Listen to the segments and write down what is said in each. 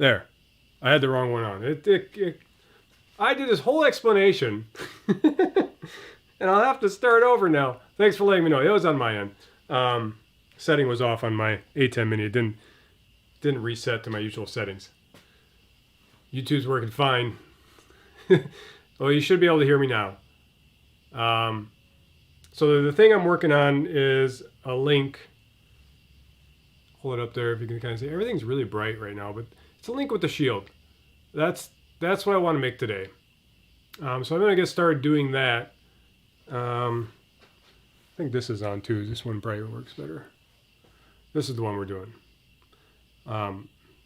There. I had the wrong one on. I did this whole explanation. And I'll have to start over now. Thanks for letting me know. It was on my end. Setting was off on my A10 mini. It didn't reset to my usual settings. YouTube's working fine. Well, you should be able to hear me now. So the thing I'm working on is a link. Hold it up there if you can kind of see. Everything's really bright right now, but it's a link with the shield. That's what I want to make today. So I'm going to get started doing that. I think this is on too. This one bright works better. This is the one we're doing.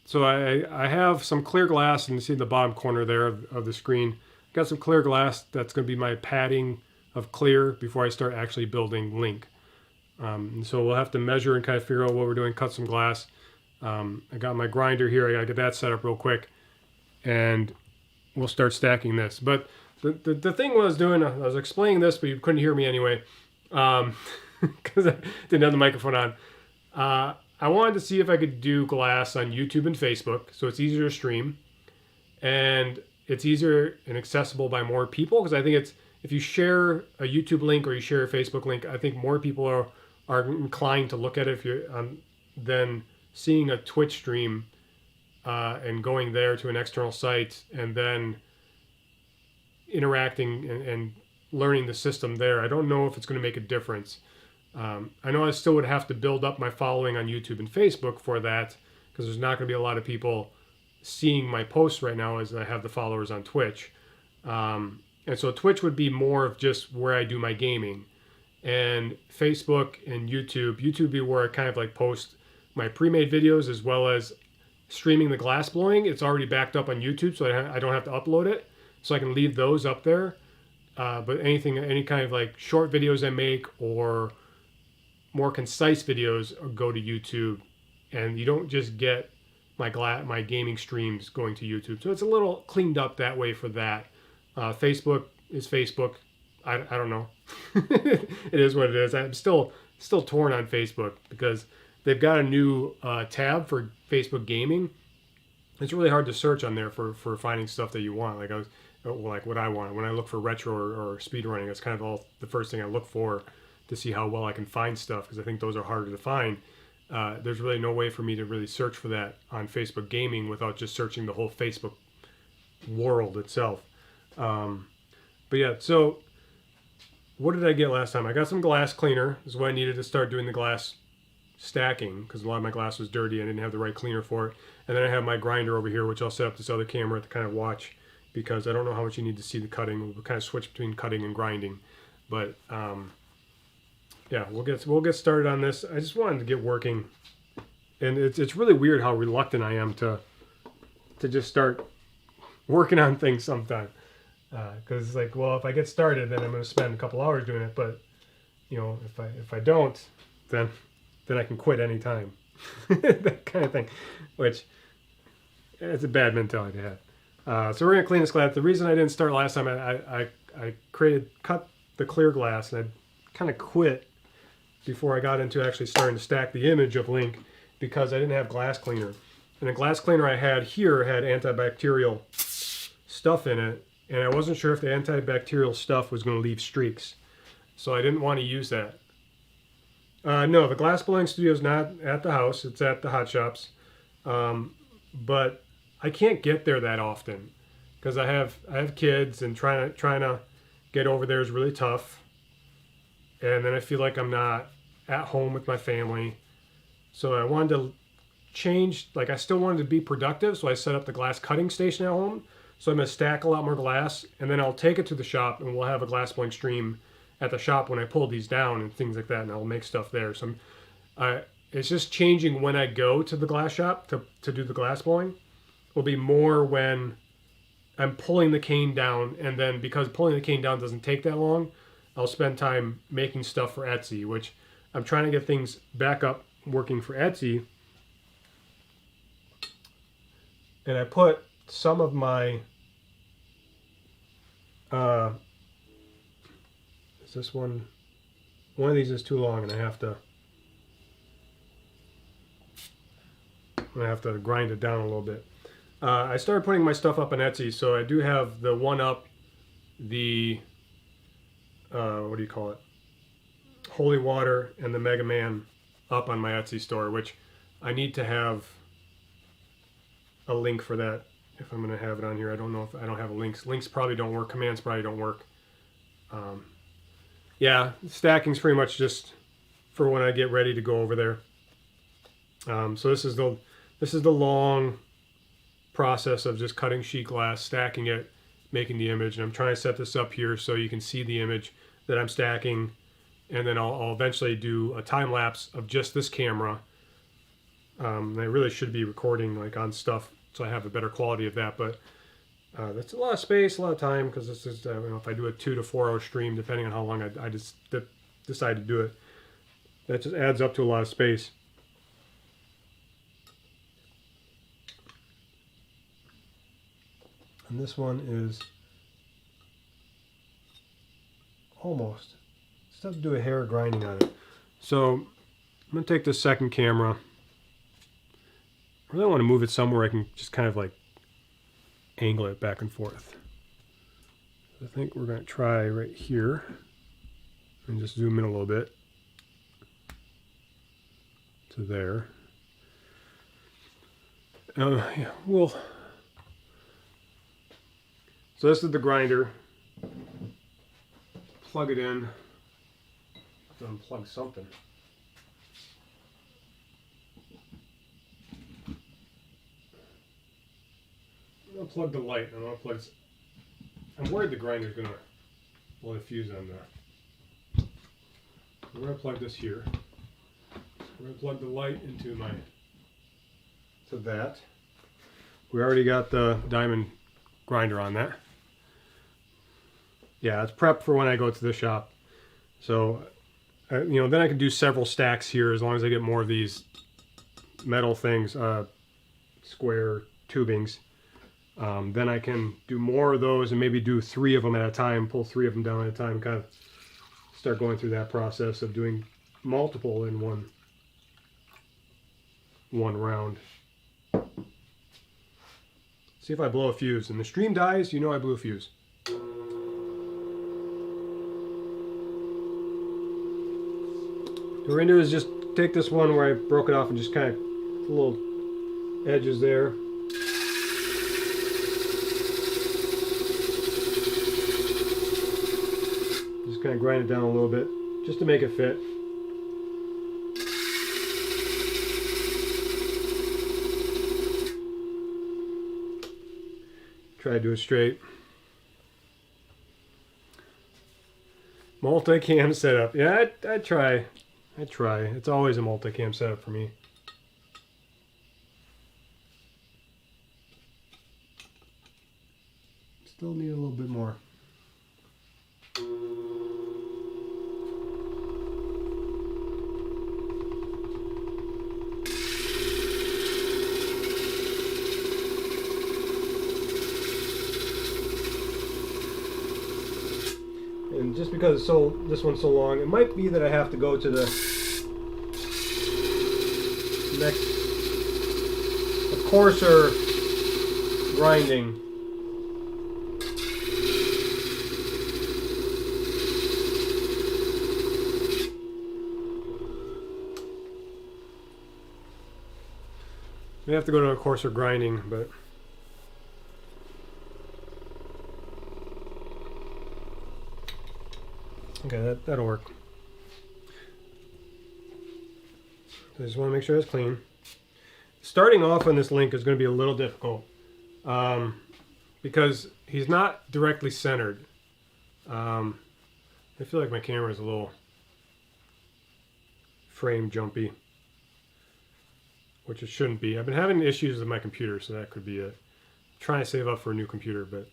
So I have some clear glass, and you see the bottom corner there of the screen. Got some clear glass. That's going to be my padding of clear before I start actually building link. So we'll have to measure and kind of figure out what we're doing, cut some glass. I got my grinder here. I got to get that set up real quick, and we'll start stacking this. But the thing I was doing, I was explaining this, but you couldn't hear me anyway because I didn't have the microphone on. I wanted to see if I could do glass on YouTube and Facebook, so it's easier to stream, and it's easier and accessible by more people, because I think it's, if you share a YouTube link or you share a Facebook link, I think more people are inclined to look at it if you're than seeing a Twitch stream and going there to an external site and then interacting and learning the system there. I don't know if it's going to make a difference. I know I still would have to build up my following on YouTube and Facebook for that, because there's not going to be a lot of people seeing my posts right now as I have the followers on Twitch. And so Twitch would be more of just where I do my gaming. And Facebook and YouTube would be where I kind of like post my pre-made videos as well as streaming the glass blowing. It's already backed up on YouTube, so I don't have to upload it. So I can leave those up there. But any kind of like short videos I make or more concise videos go to YouTube, and you don't just get my gaming streams going to YouTube. So it's a little cleaned up that way for that. Facebook is Facebook. I don't know. It is what it is. I'm still torn on Facebook because they've got a new tab for Facebook gaming. It's really hard to search on there for finding stuff that you want. Like what I want. When I look for retro or speedrunning, that's kind of all the first thing I look for to see how well I can find stuff, because I think those are harder to find. There's really no way for me to really search for that on Facebook gaming without just searching the whole Facebook world itself. But yeah, so what did I get last time? I got some glass cleaner. This is what I needed to start doing the glass stacking, because a lot of my glass was dirty. I didn't have the right cleaner for it. And then I have my grinder over here, which I'll set up this other camera to kind of watch, because I don't know how much you need to see the cutting. We'll kind of switch between cutting and grinding. But yeah, we'll get started on this. I just wanted to get working, and it's really weird how reluctant I am to just start working on things sometimes, because it's like, well, if I get started, then I'm going to spend a couple hours doing it. But you know, if I don't, then I can quit anytime. That kind of thing, which it's a bad mentality to have. So we're gonna clean this glass. The reason I didn't start last time, I cut the clear glass, and I kind of quit before I got into actually starting to stack the image of Link, because I didn't have glass cleaner. And the glass cleaner I had here had antibacterial stuff in it, and I wasn't sure if the antibacterial stuff was going to leave streaks, so I didn't want to use that. No, the glass blowing studio is not at the house. It's at the hot shops. But I can't get there that often because I have kids, and trying to get over there is really tough. And then I feel like I'm not at home with my family. So I wanted to change, like I still wanted to be productive, so I set up the glass cutting station at home. So I'm going to stack a lot more glass, and then I'll take it to the shop, and we'll have a glass blowing stream at the shop when I pull these down and things like that, and I'll make stuff there. So it's just changing when I go to the glass shop to do the glass blowing. Will be more when I'm pulling the cane down, and then because pulling the cane down doesn't take that long, I'll spend time making stuff for Etsy, which I'm trying to get things back up working for Etsy. And I put some of my is this one of these is too long, and I'm gonna have to grind it down a little bit. I started putting my stuff up on Etsy, so I do have the one up, the what do you call it? Holy Water and the Mega Man up on my Etsy store, which I need to have a link for that if I'm going to have it on here. I don't know if I don't have a links. Links probably don't work. Commands probably don't work. Yeah, stacking's pretty much just for when I get ready to go over there. So this is the long process of just cutting sheet glass, stacking it, making the image. And I'm trying to set this up here so you can see the image that I'm stacking. And then I'll eventually do a time lapse of just this camera. I really should be recording like on stuff so I have a better quality of that, but that's a lot of space, a lot of time, because this is, if I do a 2 to 4 hour stream, depending on how long I just decide to do it, that just adds up to a lot of space. And this one is almost, still have to do a hair grinding on it. So I'm going to take this second camera. I really want to move it somewhere I can just kind of like angle it back and forth. I think we're going to try right here and just zoom in a little bit to there. Yeah, so this is the grinder. Plug it in. Unplug something. Unplug the light. I'm worried the grinder's gonna blow the fuse on there. We're gonna plug this here. We're gonna plug the light into that. We already got the diamond grinder on that. Yeah, it's prepped for when I go to the shop. So, then I can do several stacks here as long as I get more of these metal things, square tubings. Then I can do more of those and maybe do 3 of them at a time, pull 3 of them down at a time, kind of start going through that process of doing multiple in one round. See if I blow a fuse. And the stream dies, you know I blew a fuse. What we're going to do is just take this one where I broke it off and just kind of little edges there. Just kind of grind it down a little bit just to make it fit. Try to do it straight. Multicam setup. Yeah, I try. It's always a multicam setup for me. Still need a little bit more. And just because this one's so long, it might be that I have to go to the next, a coarser grinding. We have to go to a coarser grinding, but okay, that'll work. I just want to make sure it's clean. Starting off on this link is going to be a little difficult because he's not directly centered. I feel like my camera is a little frame jumpy, which it shouldn't be. I've been having issues with my computer, so that could be it. I'm trying to save up for a new computer, but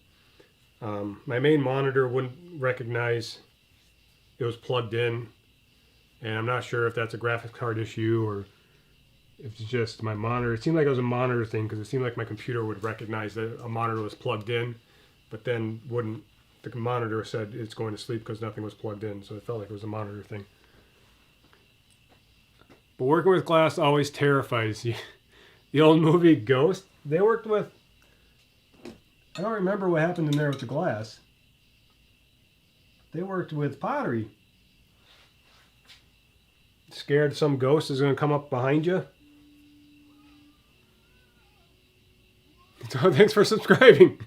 my main monitor wouldn't recognize it was plugged in, and I'm not sure if that's a graphics card issue or if it's just my monitor. It seemed like it was a monitor thing because it seemed like my computer would recognize that a monitor was plugged in, but then wouldn't. The monitor said it's going to sleep because nothing was plugged in, so it felt like it was a monitor thing. But working with glass always terrifies you. The old movie Ghost, they worked with I don't remember what happened in there with the glass. They worked with pottery. Scared some ghost is going to come up behind you? So thanks for subscribing.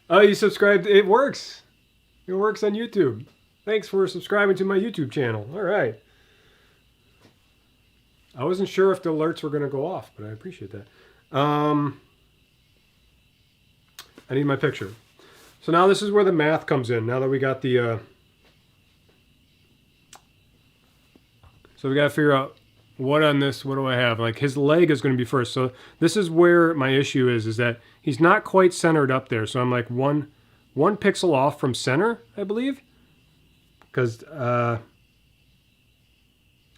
Oh, you subscribed. It works. It works on YouTube. Thanks for subscribing to my YouTube channel. All right. I wasn't sure if the alerts were going to go off, but I appreciate that. I need my picture. So now this is where the math comes in. Now that we got the... So we got to figure out what on this, what do I have? Like his leg is going to be first. So this is where my issue is that he's not quite centered up there. So I'm like one pixel off from center, I believe. Because I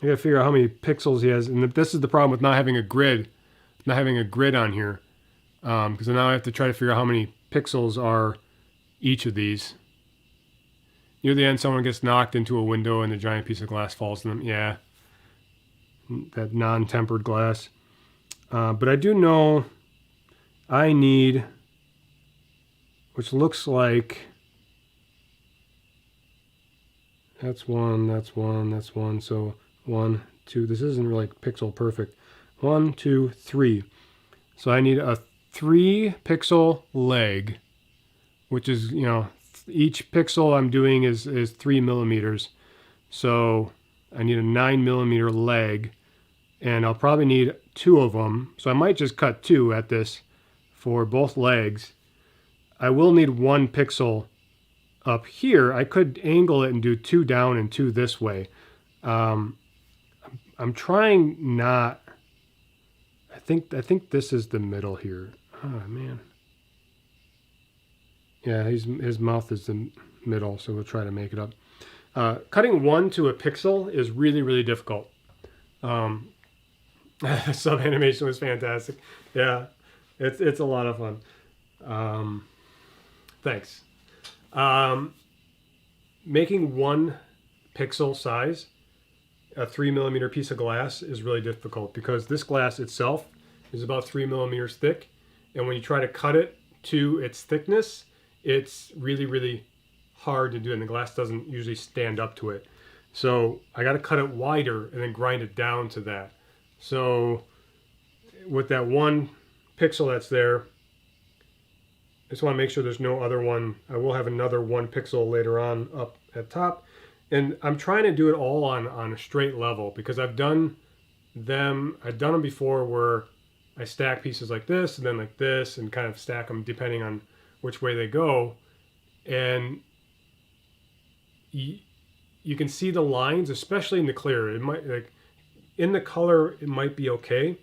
got to figure out how many pixels he has. And this is the problem with not having a grid on here. Because now I have to try to figure out how many pixels are each of these. Near the end, someone gets knocked into a window and a giant piece of glass falls on them. Yeah. That non-tempered glass. But I do know I need, which looks like, that's one, that's one, that's one. So 1, 2, this isn't really pixel perfect. 1, 2, 3. So I need a 3 pixel leg, which is, you know, each pixel I'm doing is 3 millimeters. So I need a 9 millimeter leg, and I'll probably need 2 of them. So I might just cut 2 at this for both legs. I will need 1 pixel up here. I could angle it and do 2 down and 2 this way. I'm trying not. I think this is the middle here. Oh man. Yeah, his mouth is the middle, so we'll try to make it up. Cutting 1 to a pixel is really, really difficult. Sub animation was fantastic. Yeah, it's a lot of fun. Thanks. Making 1 pixel size, a 3 millimeter piece of glass, is really difficult because this glass itself is about 3 millimeters thick, and when you try to cut it to its thickness, it's really, really hard to do, and the glass doesn't usually stand up to it. So I got to cut it wider and then grind it down to that. So with that 1 pixel that's there, I just want to make sure there's no other one. I will have another 1 pixel later on up at top. And I'm trying to do it all on a straight level because I've done them before where I stack pieces like this and then like this and kind of stack them depending on which way they go. And you can see the lines, especially in the clear. It might, like in the color, it might be okay,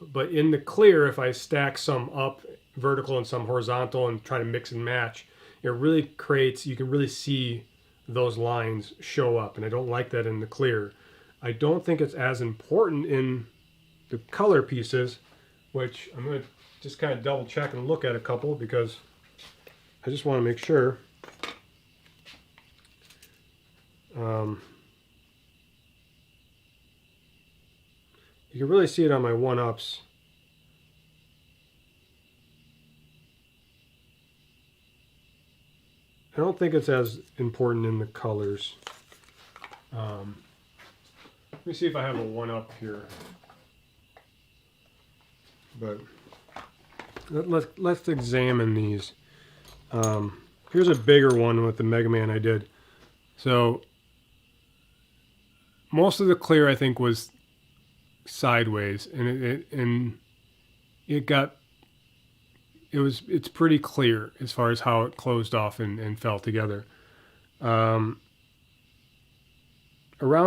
but in the clear, if I stack some up vertical and some horizontal and try to mix and match, it really creates, you can really see those lines show up, and I don't like that in the clear. I don't think it's as important in the color pieces, which I'm going to just kind of double check and look at a couple because I just want to make sure. You can really see it on my 1-ups. I don't think it's as important in the colors. Let me see if I have a 1-up here. But let's examine these. Here's a bigger one with the Mega Man I did. So most of the clear I think was sideways, and it's pretty clear as far as how it closed off and fell together. Around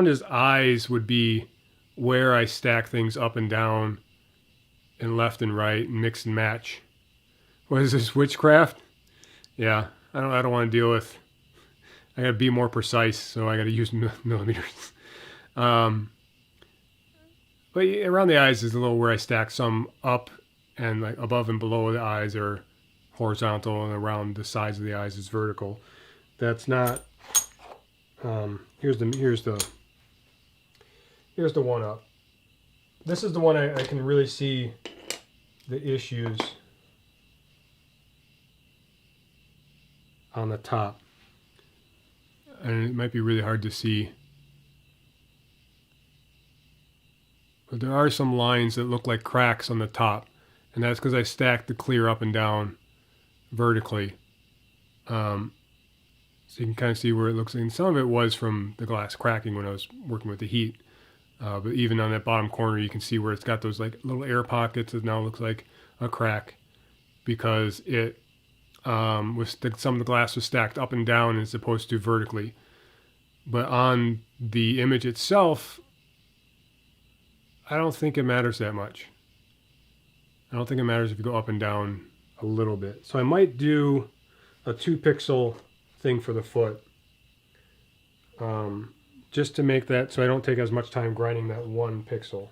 his eyes would be where I stack things up and down and left and right and mix and match. What is this, witchcraft? Yeah, I don't want to deal with. I gotta be more precise, so I gotta use millimeters. But around the eyes is a little where I stack some up, and like above and below the eyes are horizontal, and around the sides of the eyes is vertical. That's not. Here's the 1-up. This is the one I can really see the issues. on the top. And it might be really hard to see. But there are some lines that look like cracks on the top. And that's because I stacked the clear up and down vertically. So you can kind of see where it looks. And some of it was from the glass cracking when I was working with the heat. But even on that bottom corner, you can see where it's got those like little air pockets. It now looks like a crack because it some of the glass was stacked up and down as opposed to vertically. But on the image itself, I don't think it matters that much. I don't think it matters if you go up and down a little bit. So I might do a 2 pixel thing for the foot. Just to make that so I don't take as much time grinding that 1 pixel.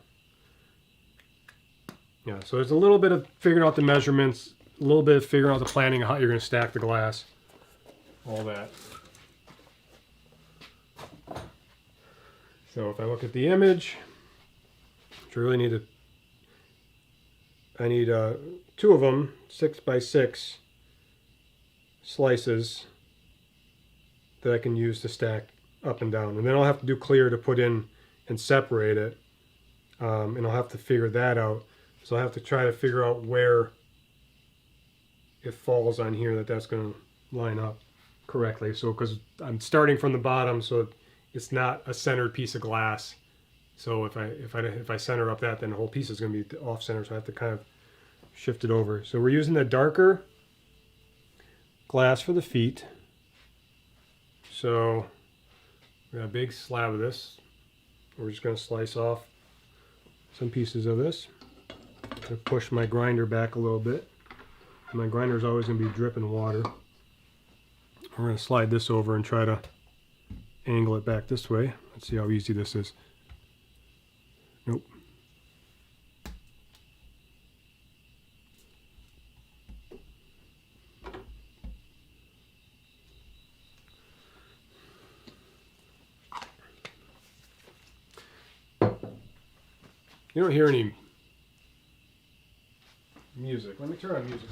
Yeah, so there's a little bit of figuring out the measurements, a little bit of figuring out the planning of how you're going to stack the glass, all that. So if I look at the image, which I really need I need 2 of them, 6 by 6 slices that I can use to stack up and down. And then I'll have to do clear to put in and separate it. And I'll have to figure that out. So I'll have to try to figure out where it falls on here that's going to line up correctly. So because I'm starting from the bottom, so it's not a centered piece of glass. So if I center up that, then the whole piece is going to be off center. So I have to kind of shift it over. So we're using the darker glass for the feet. So we got a big slab of this. We're just going to slice off some pieces of this. I'm going to push my grinder back a little bit. My grinder is always going to be dripping water. We're going to slide this over and try to angle it back this way. Let's see how easy this is. Nope. You don't hear any music. Let me turn on music.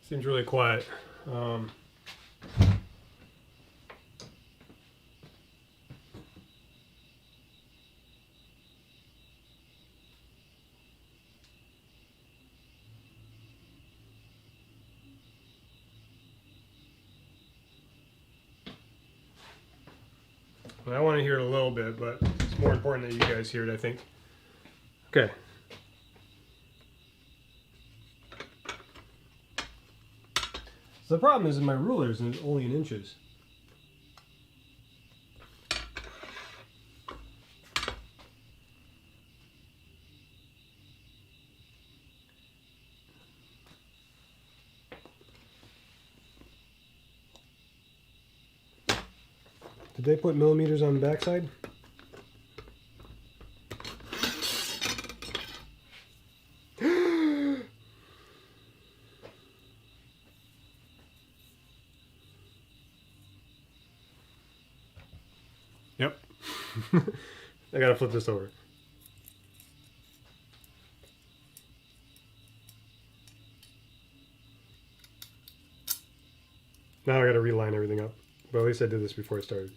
Seems really quiet. I want to hear it a little bit, but it's more important that you guys hear it, I think. Okay. So the problem is that my ruler is only in inches. Did they put millimeters on the backside? Yep. I gotta flip this over. Now I gotta reline everything up. But at least I did this before I started.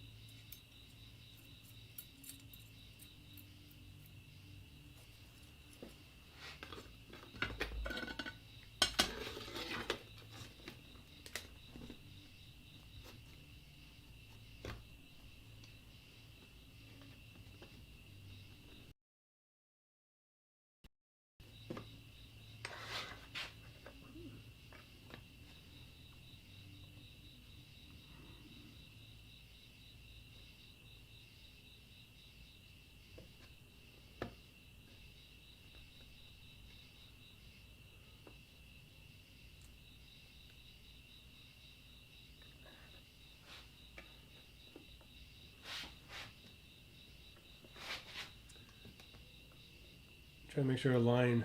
Try to make sure a line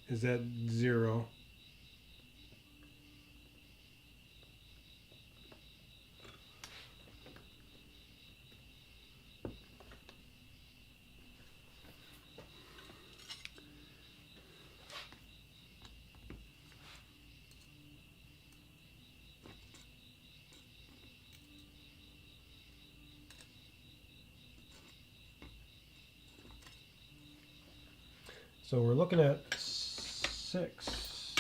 is at 0. So we're looking at 6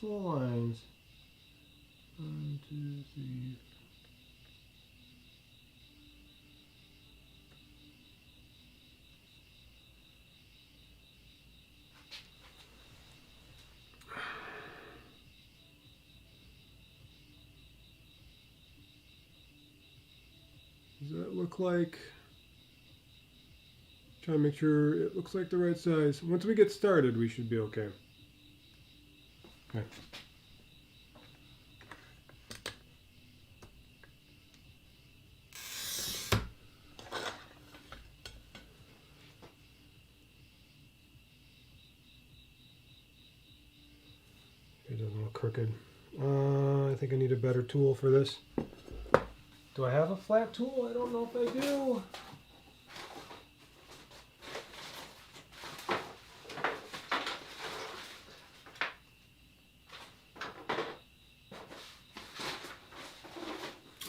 little lines. 1, 2, 3. Does that look like? Try to make sure it looks like the right size. Once we get started, we should be okay. Okay. It doesn't look crooked. I think I need a better tool for this. Do I have a flat tool? I don't know if I do.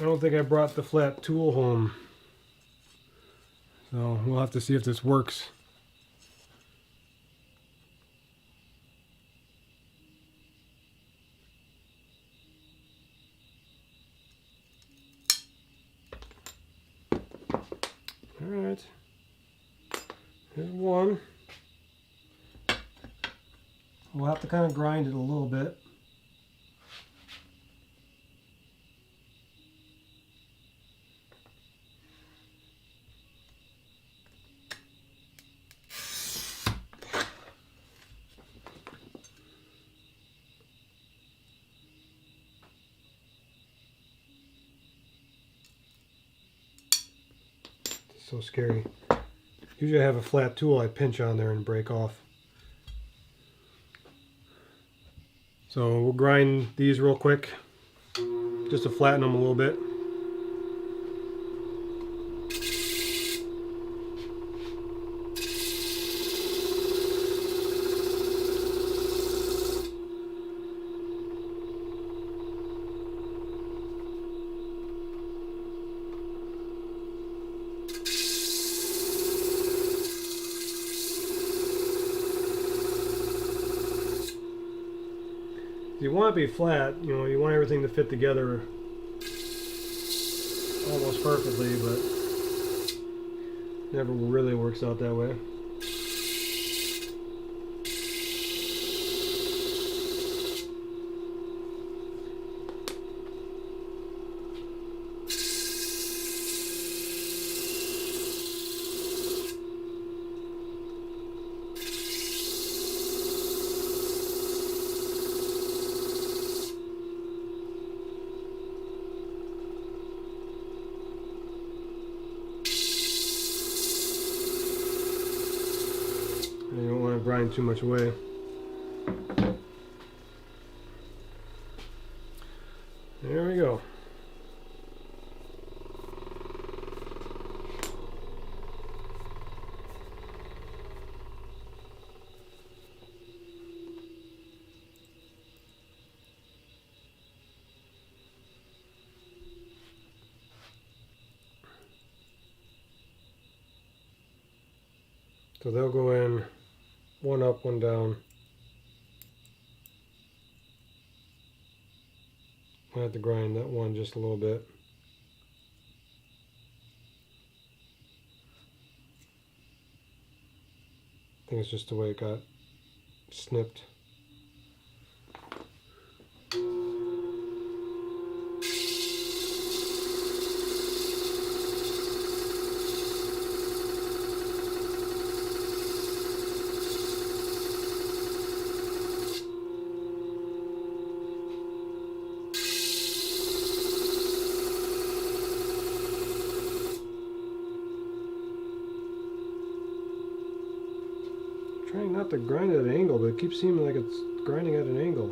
I don't think I brought the flat tool home. So we'll have to see if this works. Alright. Here's one. We'll have to kind of grind it a little bit. So scary. Usually I have a flat tool I pinch on there and break off. So we'll grind these real quick, just to flatten them a little bit. You want it to be flat, you know, you want everything to fit together almost perfectly, but never really works out that way. You don't want to grind too much away. There we go. So they'll go in one up, one down. I have to grind that one just a little bit. I think it's just the way it got snipped. trying not to grind at an angle, but it keeps seeming like it's grinding at an angle.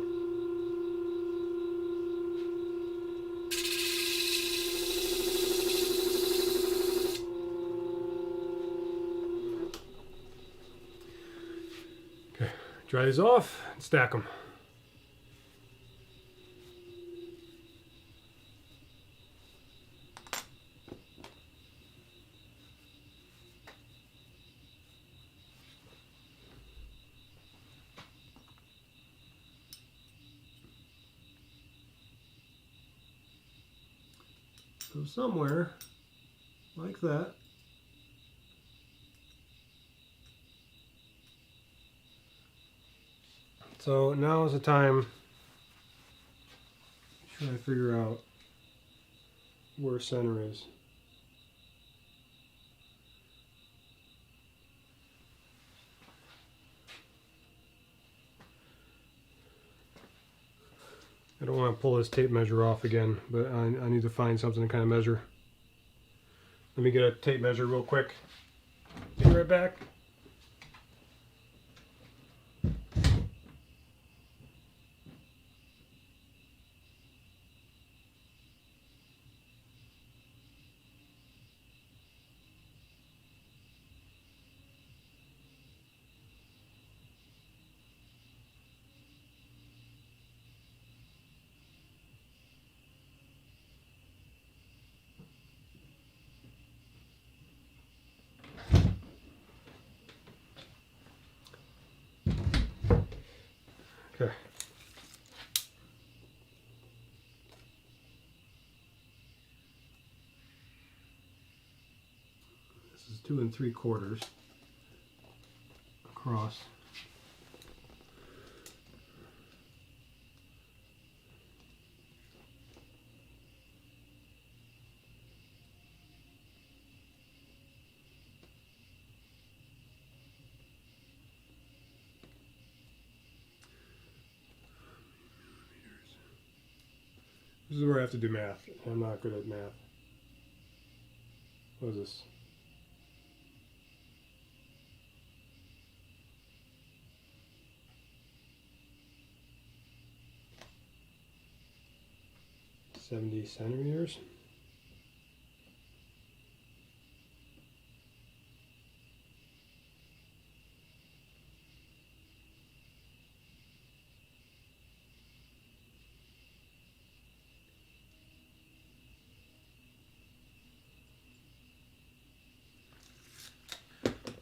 Okay, dry these off and stack them. So somewhere like that. So now is the time. Should I figure out where center is? I don't want to pull this tape measure off again, but I need to find something to kind of measure. Let me get a tape measure real quick. Be right back. Okay. This is 2 3/4 across. This is where I have to do math. I'm not good at math. What is this? $70 centimeters.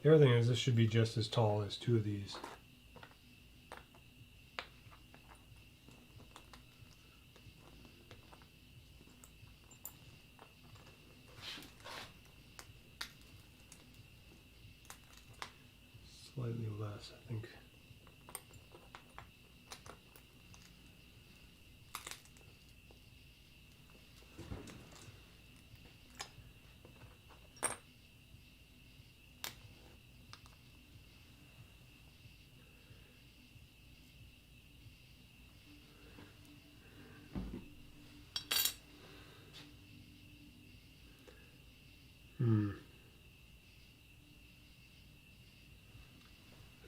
The other thing is this should be just as tall as 2 of these. Slightly less, I think.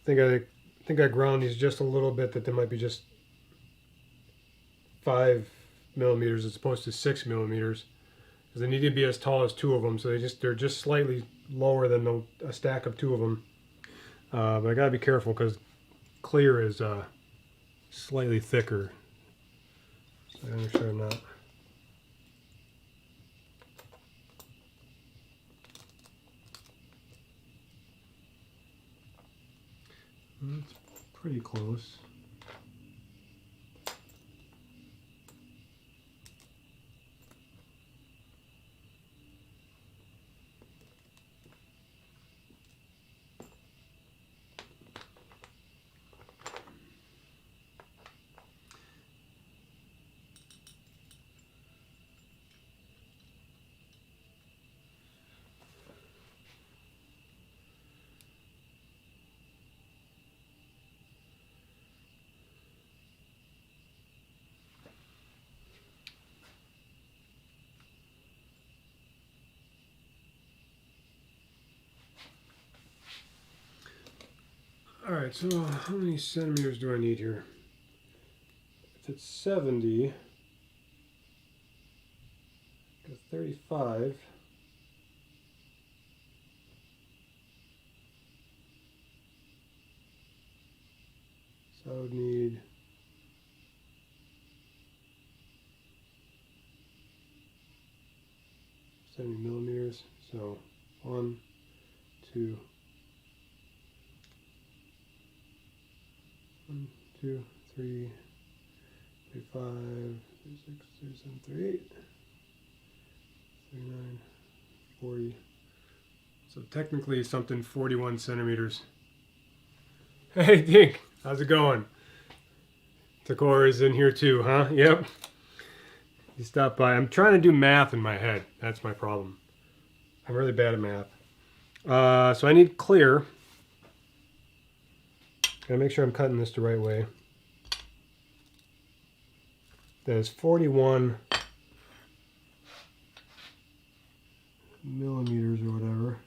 I think I ground these just a little bit, that they might be just 5 millimeters as opposed to 6 millimeters, because they need to be as tall as 2 of them. So they're just slightly lower than a stack of 2 of them. But I gotta be careful because clear is slightly thicker. So I'm sure I'm not. It's pretty close. All right, so how many centimeters do I need here? If it's 70, go 35. So I would need 70 millimeters. So 1, 2, 1, 2, 3, 35, 36, 37, 38, 39, 40. So technically something 41 centimeters. Hey Dink, how's it going? Takora is in here too, huh? Yep. You stopped by. I'm trying to do math in my head. That's my problem. I'm really bad at math. So I need clear. Gotta make sure I'm cutting this the right way. That is 41 millimeters or whatever.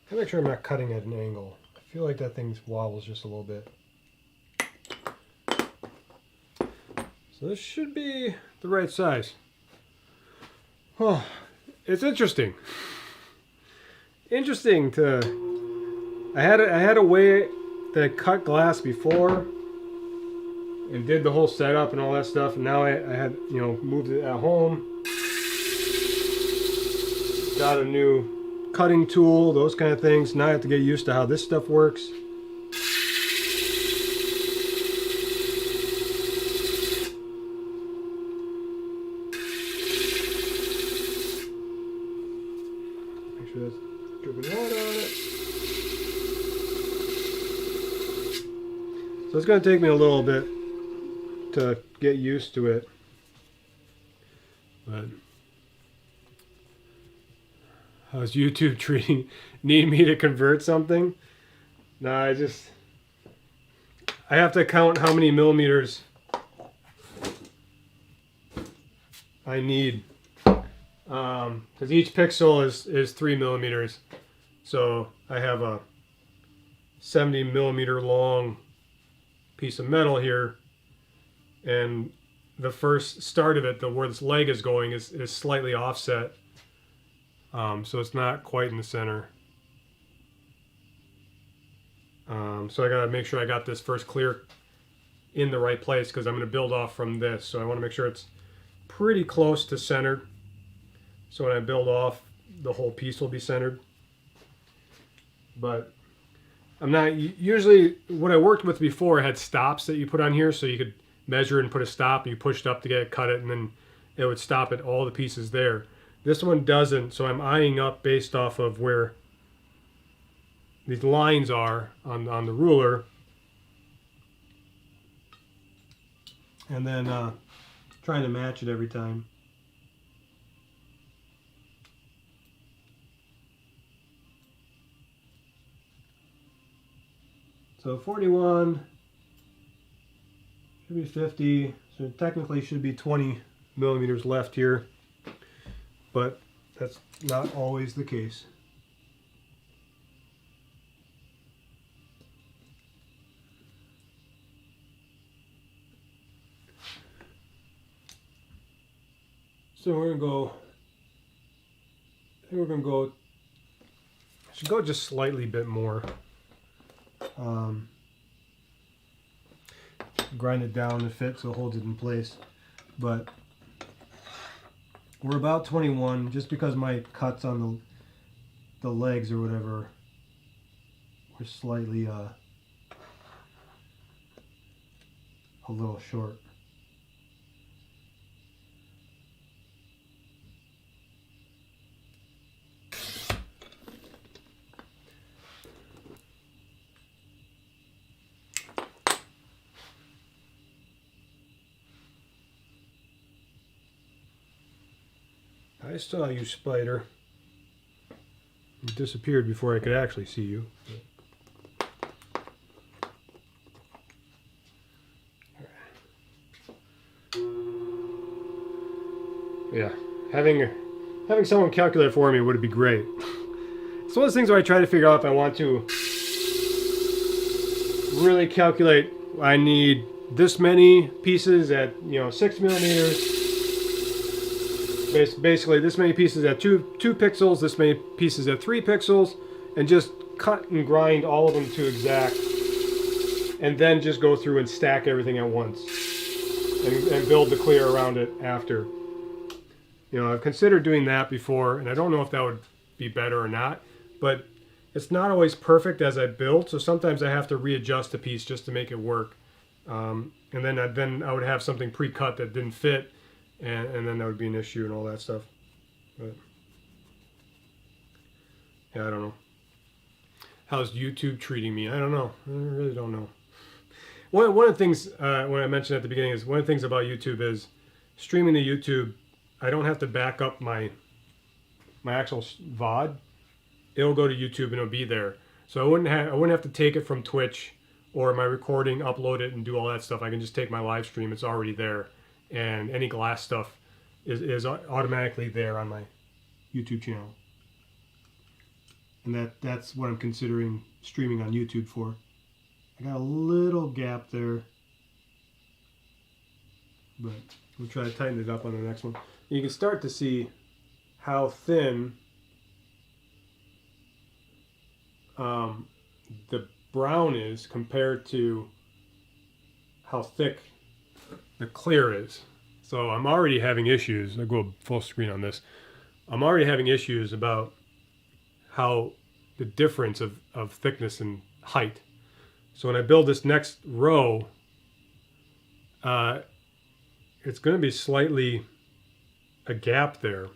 I make sure I'm not cutting at an angle. I feel like that thing wobbles just a little bit. So this should be the right size. Oh, it's interesting. Interesting to. I had a way that I cut glass before and did the whole setup and all that stuff, and now I had moved it at home. Got a new cutting tool, those kind of things. Now I have to get used to how this stuff works. Make sure that's dripping water on it. So it's going to take me a little bit to get used to it. But how's YouTube treating? Need me to convert something? No, I have to count how many millimeters I need. Because each pixel is 3 millimeters. So I have a 70 millimeter long piece of metal here. And the first start of it, where this leg is going, is slightly offset. So it's not quite in the center. So I gotta make sure I got this first clear in the right place, because I'm gonna build off from this. So I wanna make sure it's pretty close to centered. So when I build off, the whole piece will be centered. But I'm not, usually what I worked with before had stops that you put on here, so you could measure and put a stop, and you pushed up to get it, cut it, and then it would stop at all the pieces there. This one doesn't, so I'm eyeing up based off of where these lines are on the ruler, and then trying to match it every time. So 41 should be 50, so technically should be 20 millimeters left here, but that's not always the case. So we're gonna go, I should go just slightly bit more. Grind it down to fit so it holds it in place. But we're about 21, just because my cuts on the legs or whatever were slightly a little short. I saw you, Spider. disappeared before I could actually see you. Yeah, having someone calculate for me would be great. It's one of those things where I try to figure out if I want to really calculate. I need this many pieces at 6 millimeters. Basically, this many pieces at 2 pixels. This many pieces at 3 pixels, and just cut and grind all of them to exact, and then just go through and stack everything at once, and build the clear around it after. I've considered doing that before, and I don't know if that would be better or not, but it's not always perfect as I build, so sometimes I have to readjust a piece just to make it work. And then I would have something pre-cut that didn't fit, and then that would be an issue and all that stuff. But yeah, I don't know. How's YouTube treating me? I don't know. I really don't know. One of the things, when I mentioned at the beginning, is one of the things about YouTube is streaming to YouTube, I don't have to back up my actual VOD. It'll go to YouTube and it'll be there. So I wouldn't have to take it from Twitch or my recording, upload it, and do all that stuff. I can just take my live stream. It's already there, and any glass stuff is automatically there on my YouTube channel. And that's what I'm considering streaming on YouTube for. I got a little gap there, but we'll try to tighten it up on the next one. You can start to see how thin the brown is compared to how thick the clear is. So I'm already having issues. I'll go full screen on this. I'm already having issues about how the difference of thickness and height. So when I build this next row, it's going to be slightly a gap there.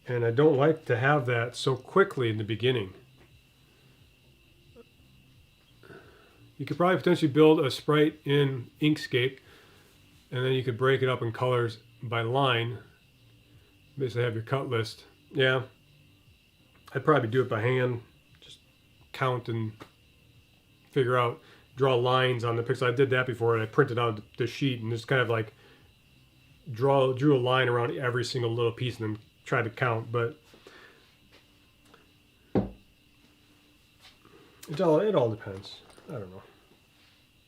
And I don't like to have that so quickly in the beginning. You could probably potentially build a sprite in Inkscape, and then you could break it up in colors by line. Basically have your cut list. Yeah, I'd probably do it by hand. Just count and figure out, draw lines on the pixel. I did that before, and I printed out the sheet and just kind of like drew a line around every single little piece and then tried to count. But it all depends. I don't know.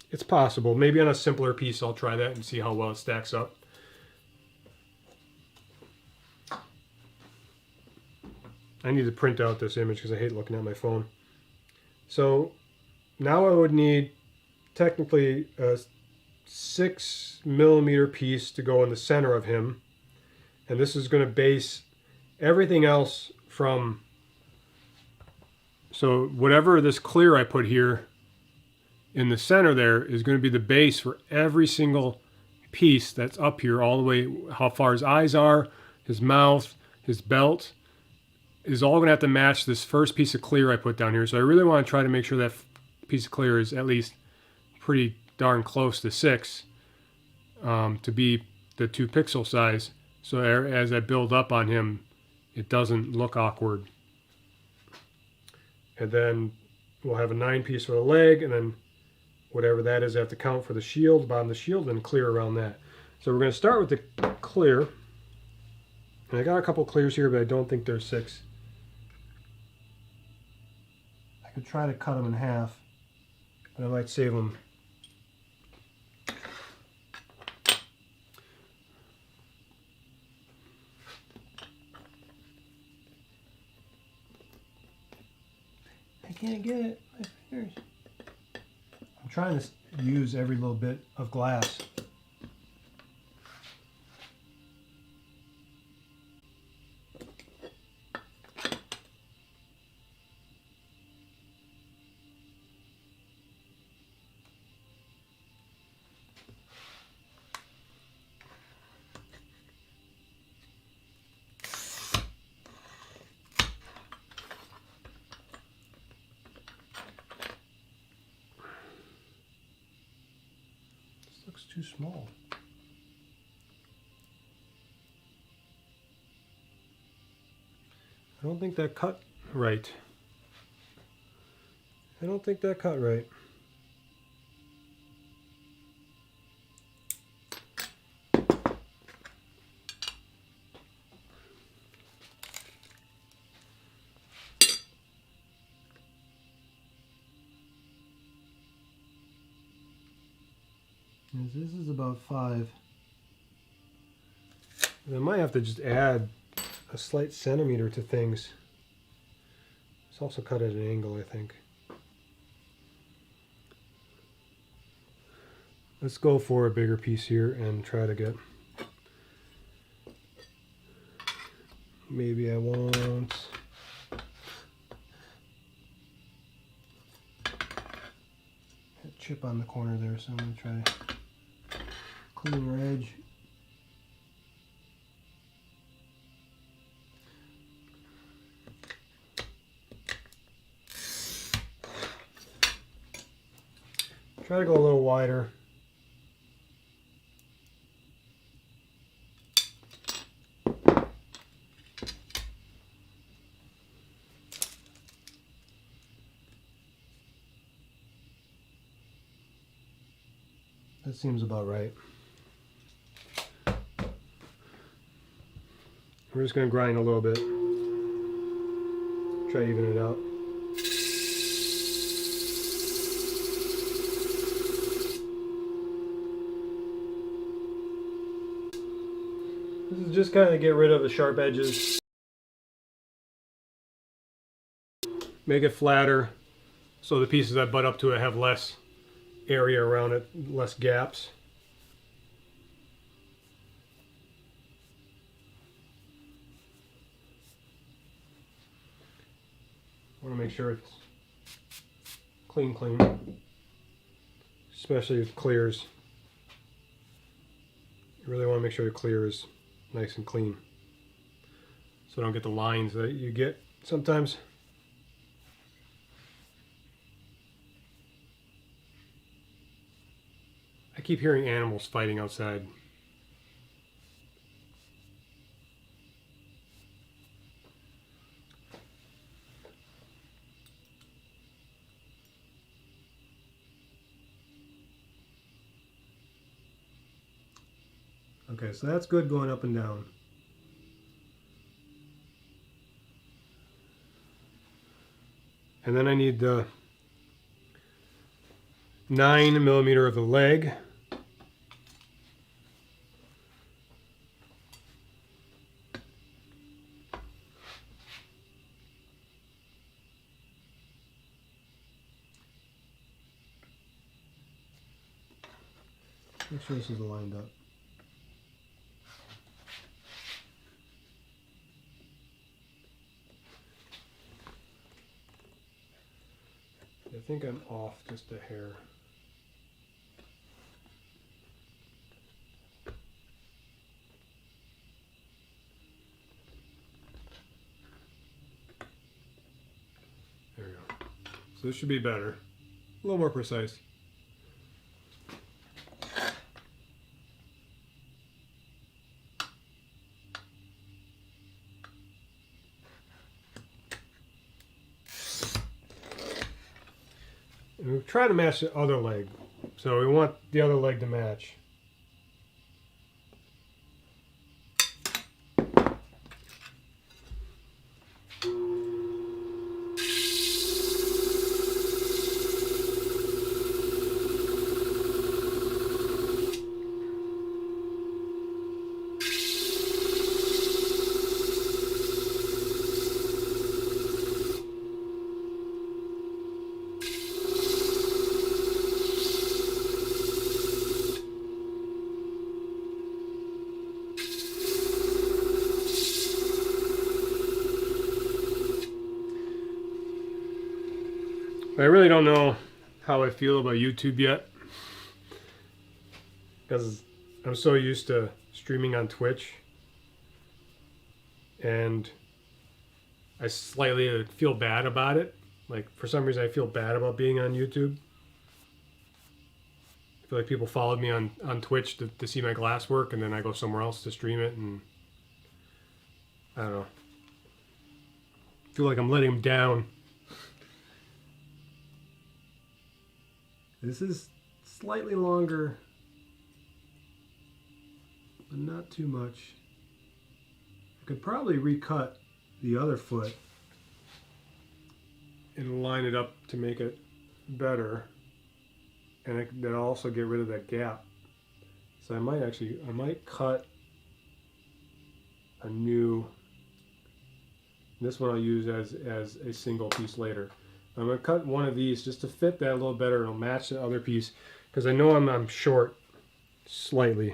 It's possible. Maybe on a simpler piece I'll try that and see how well it stacks up. I need to print out this image because I hate looking at my phone. So now I would need technically a 6 millimeter piece to go in the center of him. And this is going to base everything else from, so whatever this clear I put here in the center there is going to be the base for every single piece that's up here, all the way how far his eyes are, his mouth, his belt is all going to have to match this first piece of clear I put down here. So I really want to try to make sure that piece of clear is at least pretty darn close to 6 to be the 2 pixel size. So as I build up on him, it doesn't look awkward. And then we'll have a 9 piece for the leg, and then whatever that is, I have to count for the shield, bottom of the shield, and clear around that. So we're going to start with the clear. And I got a couple clears here, but I don't think there's 6. I could try to cut them in half, but I might save them. I can't get it. My fingers. I'm trying to use every little bit of glass. Looks too small. I don't think that cut right. I don't think that cut right. This is about 5. I might have to just add a slight centimeter to things. It's also cut at an angle, I think. Let's go for a bigger piece here and try to get... Maybe I want... a chip on the corner there, so I'm going to try cleaner edge. Try to go a little wider. That seems about right. We're just going to grind a little bit. Try to even it out. This is just kind of get rid of the sharp edges. Make it flatter so the pieces that butt up to it have less area around it, less gaps. I want to make sure it's clean, especially if it clears. You really want to make sure the clear is nice and clean, so I don't get the lines that you get sometimes. I keep hearing animals fighting outside. Okay, so that's good going up and down. And then I need the 9mm of the leg. Make sure this is lined up. I think I'm off just a hair. There we go. So this should be better. A little more precise. And we try to match the other leg. So we want the other leg to match. I really don't know how I feel about YouTube yet, because I'm so used to streaming on Twitch, and I slightly feel bad about it. Like, for some reason I feel bad about being on YouTube. I feel like people followed me on Twitch to see my glass work, and then I go somewhere else to stream it, and I don't know. feel like I'm letting them down. This is slightly longer, but not too much. I could probably recut the other foot and line it up to make it better, and then also get rid of that gap. So I might cut a new, this one I'll use as a single piece later. I'm going to cut one of these just to fit that a little better. It'll match the other piece because I know I'm short slightly.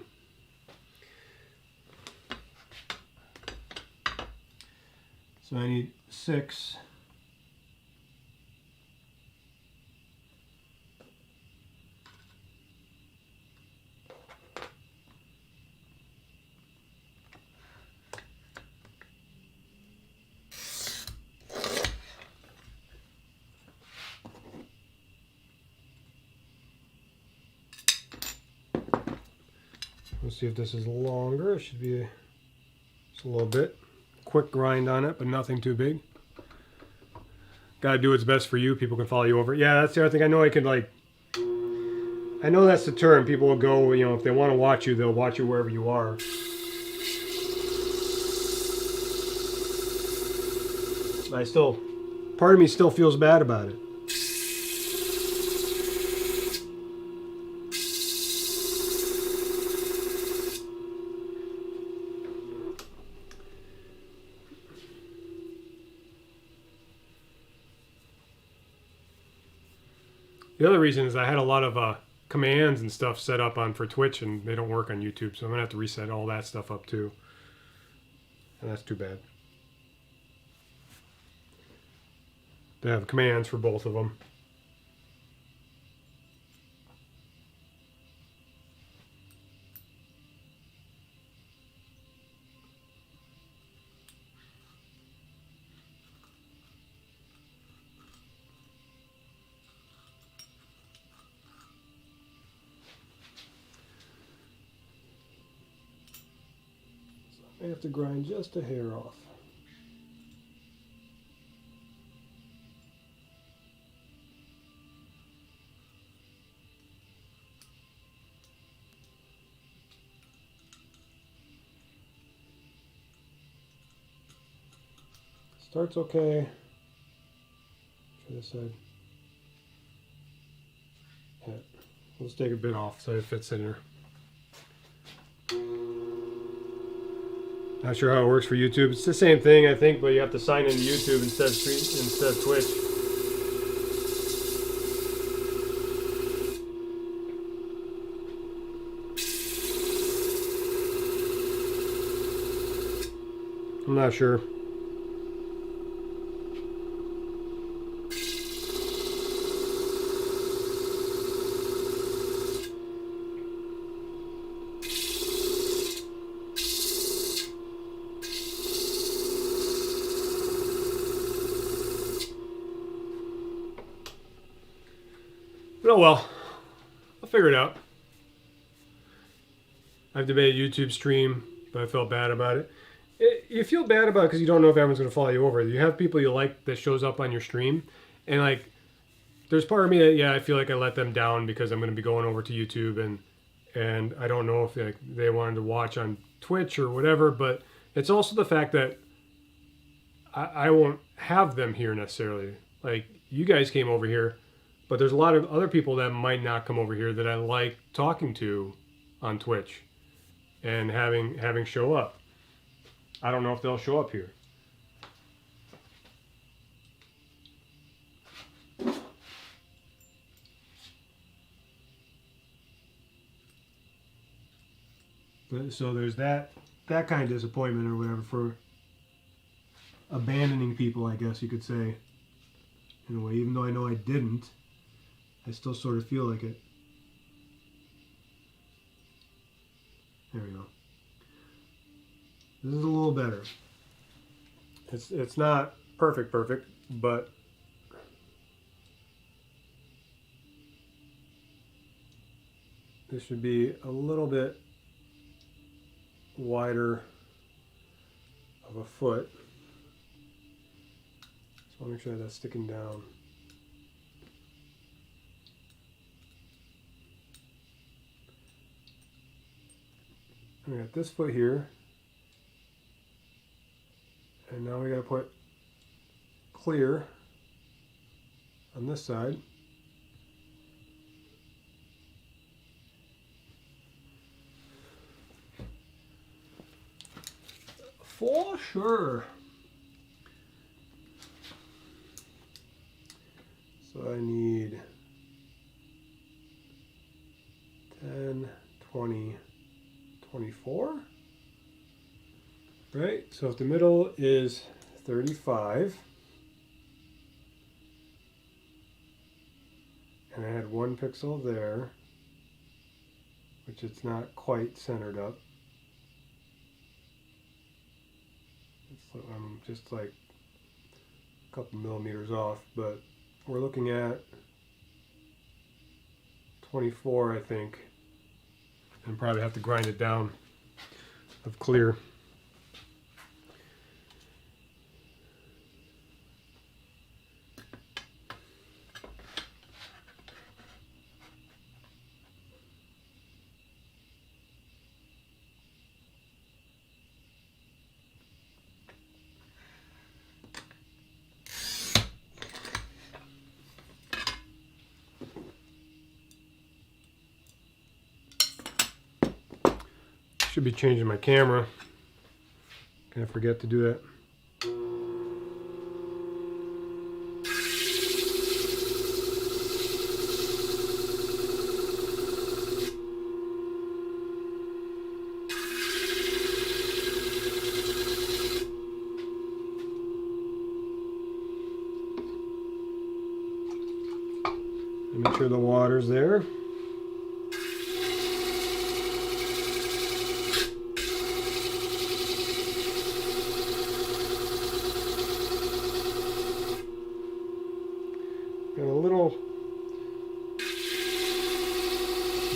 So I need 6. Let's see if this is longer. It should be just a little bit. Quick grind on it, but nothing too big. Gotta do what's best for you. People can follow you over. Yeah, that's the other thing. I know I could I know that's the term. People will go, you know, if they want to watch you, they'll watch you wherever you are. Part of me still feels bad about it. The other reason is I had a lot of commands and stuff set up for Twitch, and they don't work on YouTube, so I'm gonna have to reset all that stuff up too, and that's too bad. They have commands for both of them. I have to grind just a hair off. Starts okay. Try this side. Yeah. Let's take a bit off so it fits in here. Not sure how it works for YouTube. It's the same thing, I think, but you have to sign into YouTube instead of Twitch. I'm not sure. Oh well, I'll figure it out. I've debated YouTube stream, but I felt bad about it. You feel bad about it because you don't know if everyone's going to follow you over. You have people you like that shows up on your stream, and like, there's part of me that, yeah, I feel like I let them down because I'm going to be going over to YouTube, and I don't know if they wanted to watch on Twitch or whatever, but it's also the fact that I won't have them here necessarily. Like, you guys came over here, but there's a lot of other people that might not come over here that I like talking to on Twitch and having show up. I don't know if they'll show up here. So there's that kind of disappointment or whatever for abandoning people, I guess you could say. In a way, even though I know I didn't, I still sort of feel like it. There we go. This is a little better. It's not perfect, but this should be a little bit wider of a foot. I'll make sure that's sticking down. We got this foot here, and now we got to put clear on this side. For sure. So I need 10, 20, 24. Right? So if the middle is 35, and I had 1 pixel there, which it's not quite centered up. I'm just like a couple millimeters off, but we're looking at 24, I think, and probably have to grind it down of clear. Should be changing my camera. Can't forget to do that. Make sure the water's there. Got a little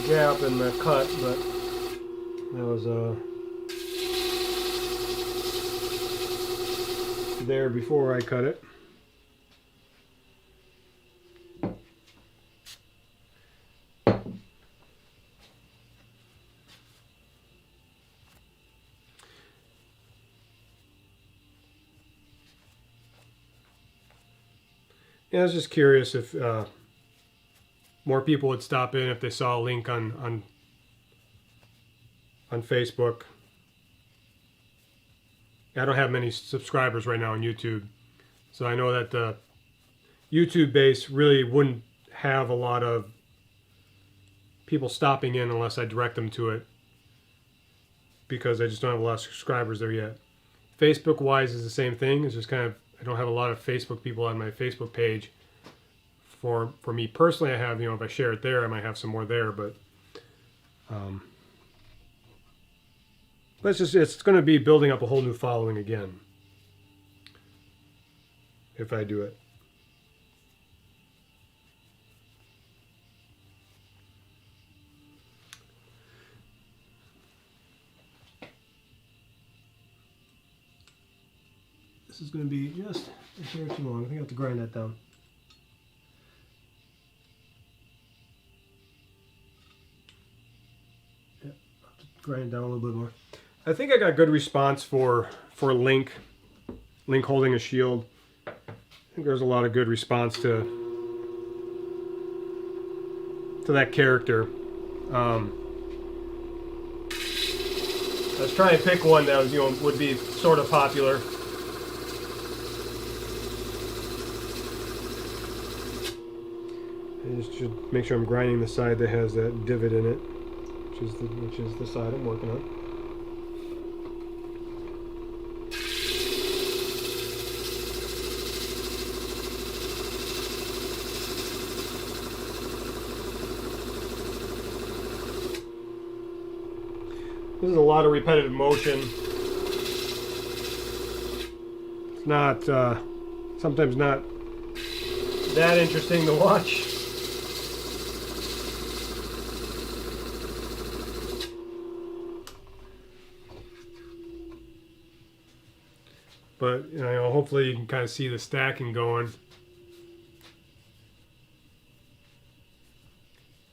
gap in the cut, but that was there before I cut it. Yeah, I was just curious if more people would stop in if they saw a link on Facebook. I don't have many subscribers right now on YouTube, so I know that the YouTube base really wouldn't have a lot of people stopping in unless I direct them to it, because I just don't have a lot of subscribers there yet. Facebook wise is the same thing. It's just kind of, I don't have a lot of Facebook people on my Facebook page. For me personally, I have, if I share it there, I might have some more there, but it's going to be building up a whole new following again if I do it. This is going to be just a hair too long. I think I have to grind that down. Yeah, I'll have to grind it down a little bit more. I think I got good response for Link holding a shield. I think there's a lot of good response to that character. I was trying to pick one that was, would be sort of popular. I just should make sure I'm grinding the side that has that divot in it, which is the side I'm working on. This is a lot of repetitive motion. It's not, sometimes not that interesting to watch. But you know, hopefully you can kind of see the stacking going.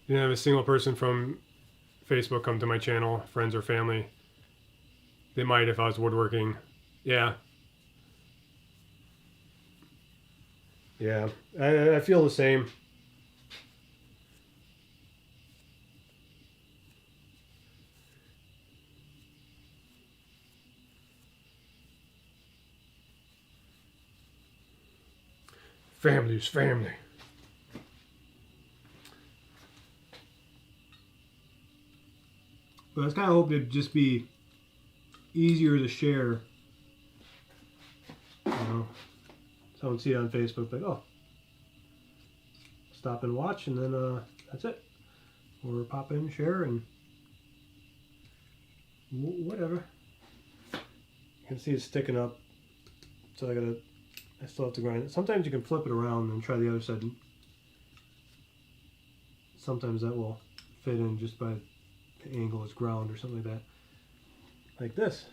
Didn't have a single person from Facebook come to my channel, friends or family. They might if I was woodworking. Yeah. Yeah. I feel the same. Family is family. But I was kind of hoping it'd just be easier to share. You know, someone see it on Facebook, like, oh, stop and watch, and then that's it. Or pop in, share, and whatever. You can see it's sticking up, so I still have to grind it. Sometimes you can flip it around and try the other side. Sometimes that will fit in just by the angle is ground or something like that. Like this.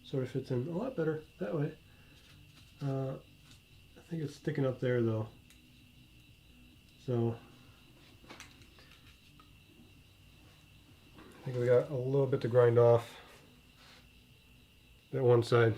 Sort of fits in a lot better that way. I think it's sticking up there though. So I think we got a little bit to grind off that one side.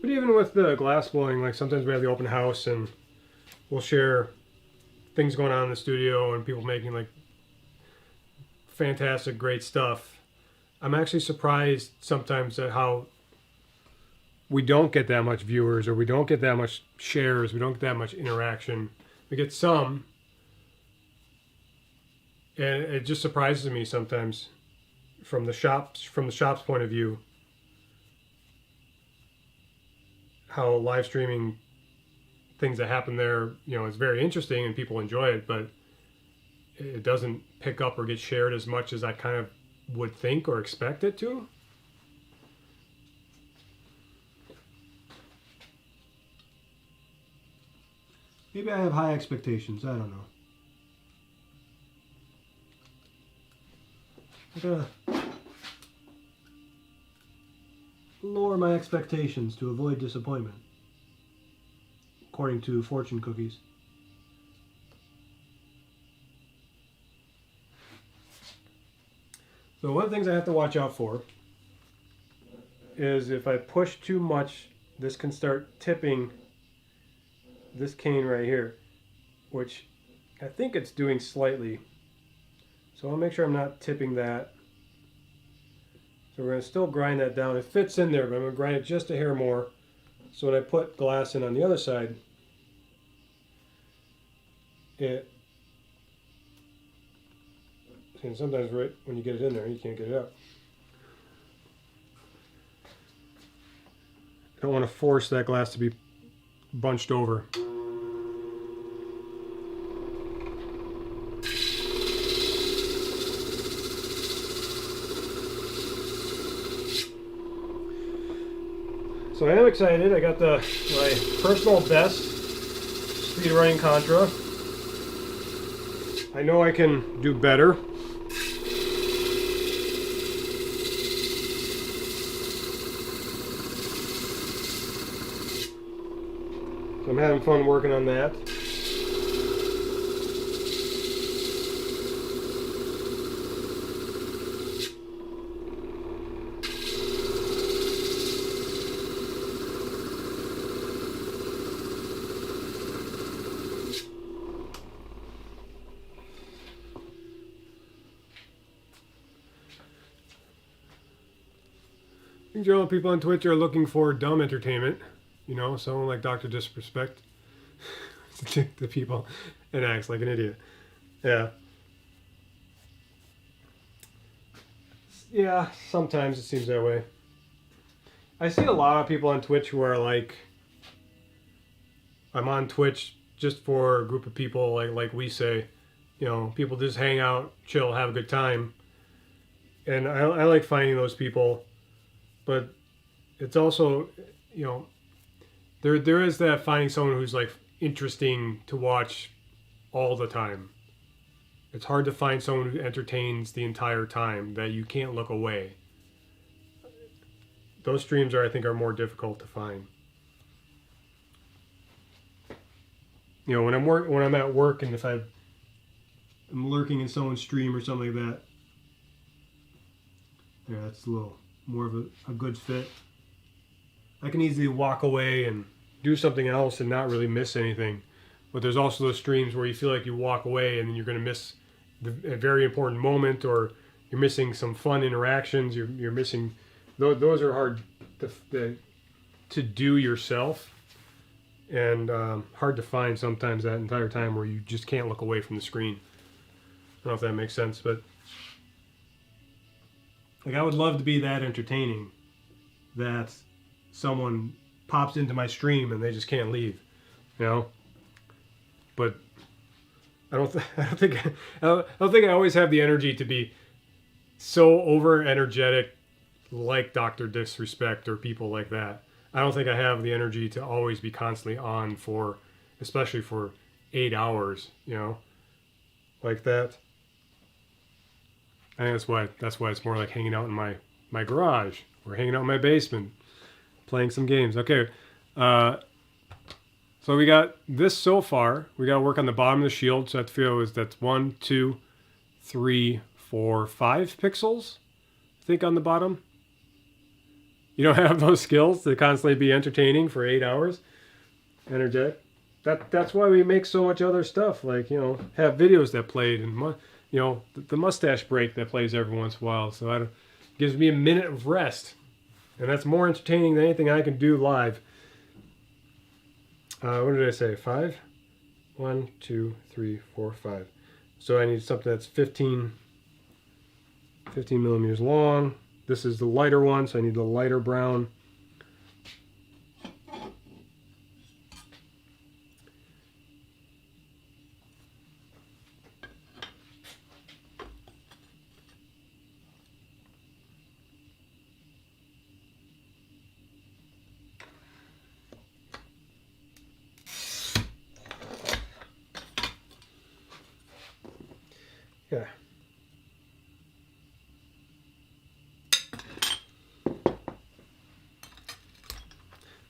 But even with the glass blowing, like sometimes we have the open house and we'll share things going on in the studio and people making like fantastic, great stuff. I'm actually surprised sometimes at how we don't get that much viewers or we don't get that much shares, we don't get that much interaction. We get some, and it just surprises me sometimes from the shop's point of view, how live streaming things that happen there, you know, is very interesting and people enjoy it, but it doesn't pick up or get shared as much as I kind of would think or expect it to. Maybe I have high expectations, I don't know. I gotta lower my expectations to avoid disappointment, according to fortune cookies. So one of the things I have to watch out for is if I push too much, this can start tipping this cane right here, which I think it's doing slightly. So I'll make sure I'm not tipping that. So we're going to still grind that down. It fits in there, but I'm going to grind it just a hair more. So when I put glass in on the other side, and sometimes right when you get it in there, you can't get it out. I don't want to force that glass to be bunched over. So I am excited. I got my personal best speedrunning Contra. I know I can do better. So I'm having fun working on that. In general, people on Twitch are looking for dumb entertainment. You know, someone like Dr. Disrespect to people and acts like an idiot. Yeah. Yeah, sometimes it seems that way. I see a lot of people on Twitch who are like, I'm on Twitch just for a group of people like we say, people just hang out, chill, have a good time. And I like finding those people, but it's also, there is that finding someone who's like interesting to watch all the time. It's hard to find someone who entertains the entire time, that you can't look away. Those streams I think are more difficult to find. When I'm at work, and if I'm lurking in someone's stream or something like that, yeah, that's a little more of a good fit. I can easily walk away and do something else and not really miss anything. But there's also those streams where you feel like you walk away and then you're going to miss a very important moment, or you're missing some fun interactions. You're missing those are hard to do yourself, and hard to find sometimes that entire time where you just can't look away from the screen. I don't know if that makes sense, but like I would love to be that entertaining that someone pops into my stream and they just can't leave, But I don't think I always have the energy to be so over energetic, like Dr. Disrespect or people like that. I don't think I have the energy to always be constantly on especially for 8 hours, like that. I think that's why it's more like hanging out in my garage, or hanging out in my basement, playing some games. Okay, so we got this so far. We got to work on the bottom of the shield. So I feel that's 1, 2, 3, 4, 5 pixels, I think, on the bottom. You don't have those skills to constantly be entertaining for 8 hours. Energetic. That's why we make so much other stuff, like, have videos that played, and the mustache break that plays every once in a while. So it gives me a minute of rest, and that's more entertaining than anything I can do live. What did I say? 5? 1, 2, 3, 4, 5. So I need something that's 15 millimeters long. This is the lighter one, so I need the lighter brown. Yeah.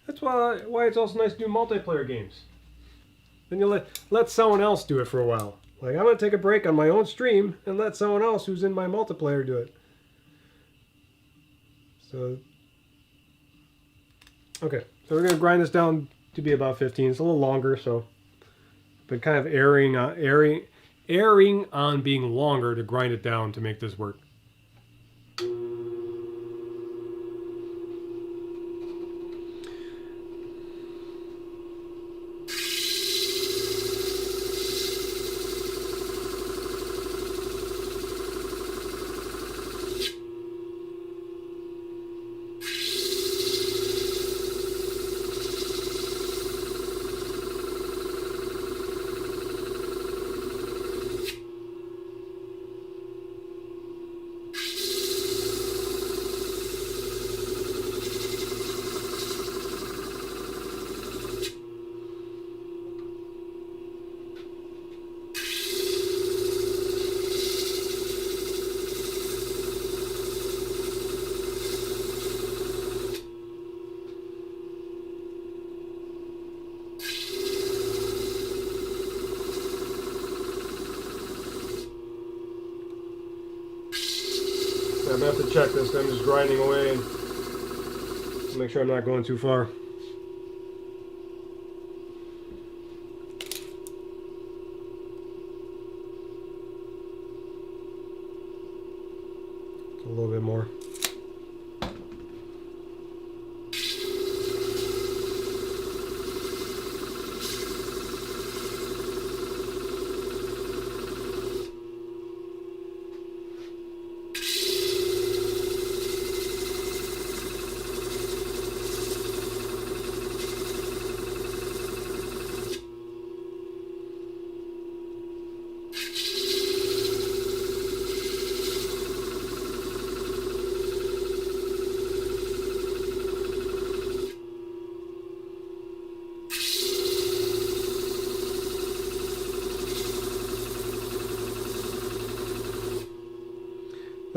That's why it's also nice to do multiplayer games. Then you let someone else do it for a while. Like, I'm going to take a break on my own stream and let someone else who's in my multiplayer do it. So, okay. So we're going to grind this down to be about 15. It's a little longer, so but kind of erring on being longer to grind it down to make this work. I'm going to have to check this. I'm just grinding away and make sure I'm not going too far. A little bit more.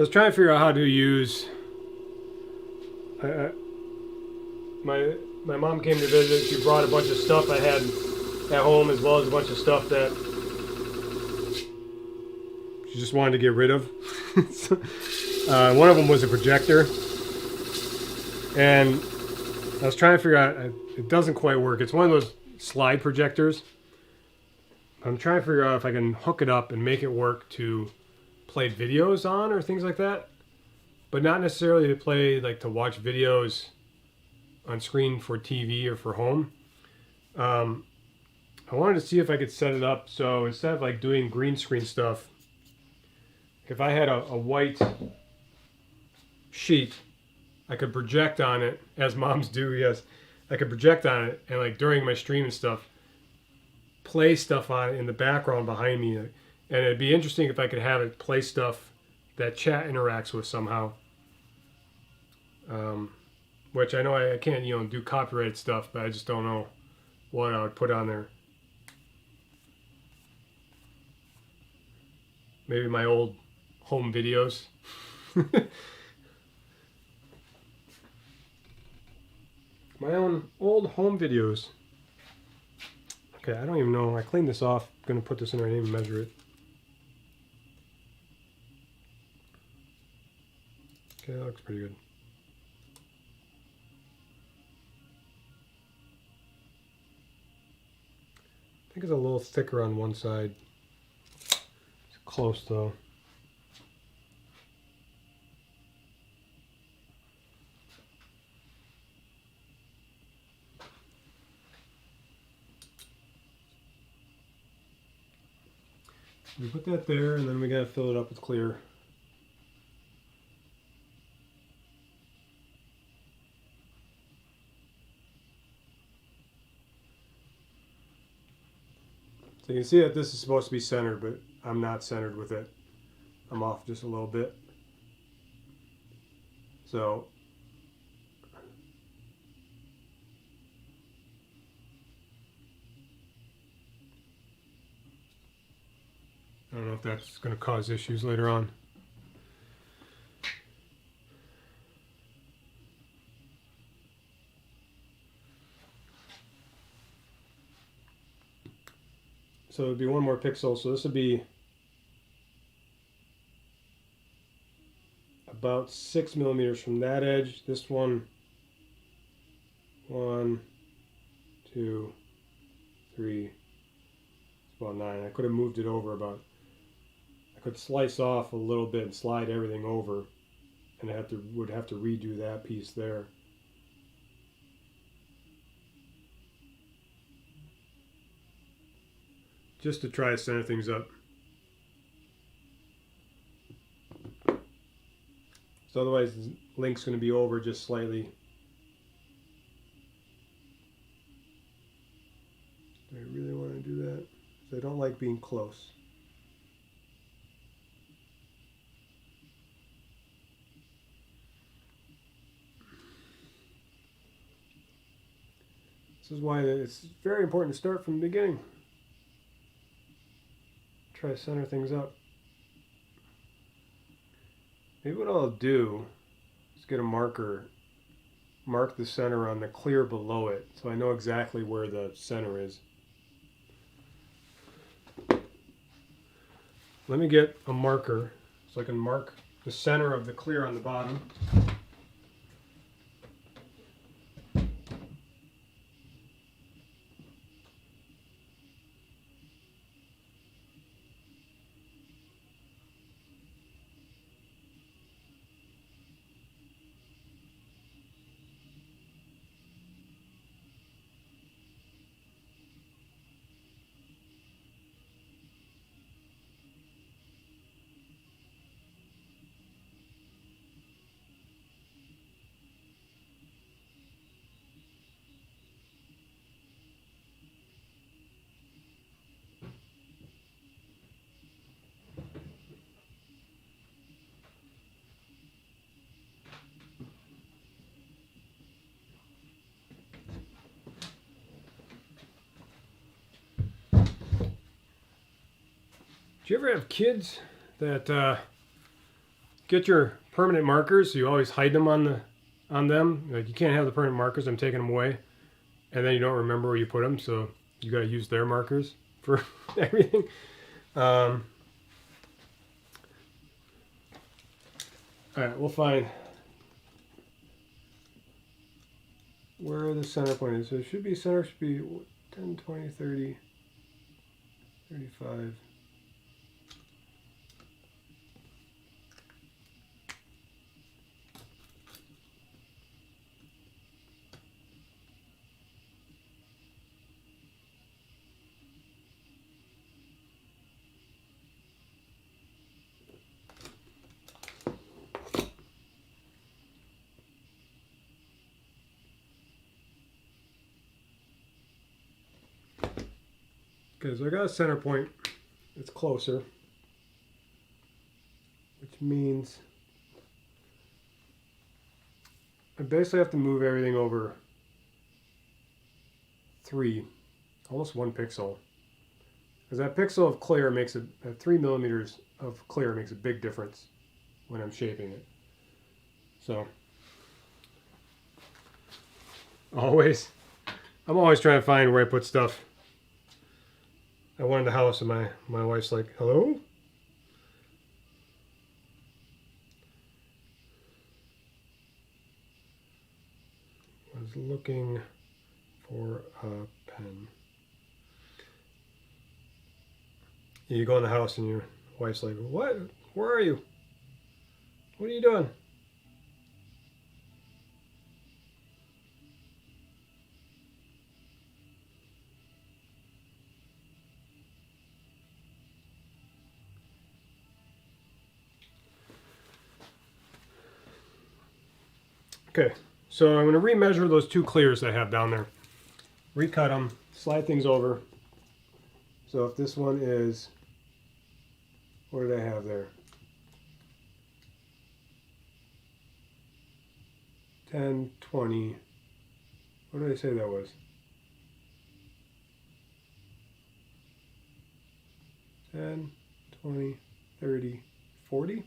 was trying to figure out how to use. My mom came to visit. She brought a bunch of stuff I had at home, as well as a bunch of stuff that she just wanted to get rid of. One of them was a projector, and I was trying to figure out. It doesn't quite work. It's one of those slide projectors. I'm trying to figure out if I can hook it up and make it work to play videos on or things like that, but not necessarily to play, like to watch videos on screen for TV or for home. I wanted to see if I could set it up so instead of like doing green screen stuff, if I had a white sheet, I could project on it, as moms do, yes. I could project on it and like during my stream and stuff, play stuff on it in the background behind me. And it'd be interesting if I could have it play stuff that chat interacts with somehow. Which I know I can't, do copyrighted stuff, but I just don't know what I would put on there. Maybe my old home videos. My own old home videos. Okay, I don't even know. I cleaned this off. I'm going to put this in there and even measure it. Okay, that looks pretty good. I think it's a little thicker on one side. It's close though. We put that there, and then we gotta fill it up with clear. So you can see that this is supposed to be centered, but I'm not centered with it. I'm off just a little bit. So I don't know if that's going to cause issues later on. So it'd be one more pixel. So this would be about 6 millimeters from that edge. This one, 1, 2, 3, it's about 9. I could have moved it over about. I could slice off a little bit and slide everything over, and I would have to redo that piece there. Just to try to center things up. So otherwise the link's going to be over just slightly. Do I really want to do that? Because I don't like being close. This is why it's very important to start from the beginning. Try to center things up. Maybe what I'll do is get a marker, mark the center on the clear below it, so I know exactly where the center is. Let me get a marker so I can mark the center of the clear on the bottom. Do you ever have kids that get your permanent markers. So you always hide them on them. Like you can't have the permanent markers. I'm taking them away, and then you don't remember where you put them. So you got to use their markers for everything. All right, we'll find where the center point is. So it should be center should be 10, 20, 30, 35. Okay, so I got a center point. It's closer, which means I basically have to move everything over 3, almost 1 pixel. Because that pixel of clear makes it, 3 millimeters of clear makes a big difference when I'm shaping it. So, I'm always trying to find where I put stuff. I went in the house and my wife's like, hello? I was looking for a pen. You go in the house and your wife's like, what? Where are you? What are you doing? Okay, so I'm going to remeasure those 2 clears I have down there. Recut them, slide things over. So if this one is, what did I have there? 10, 20, what did I say that was? 10, 20, 30, 40.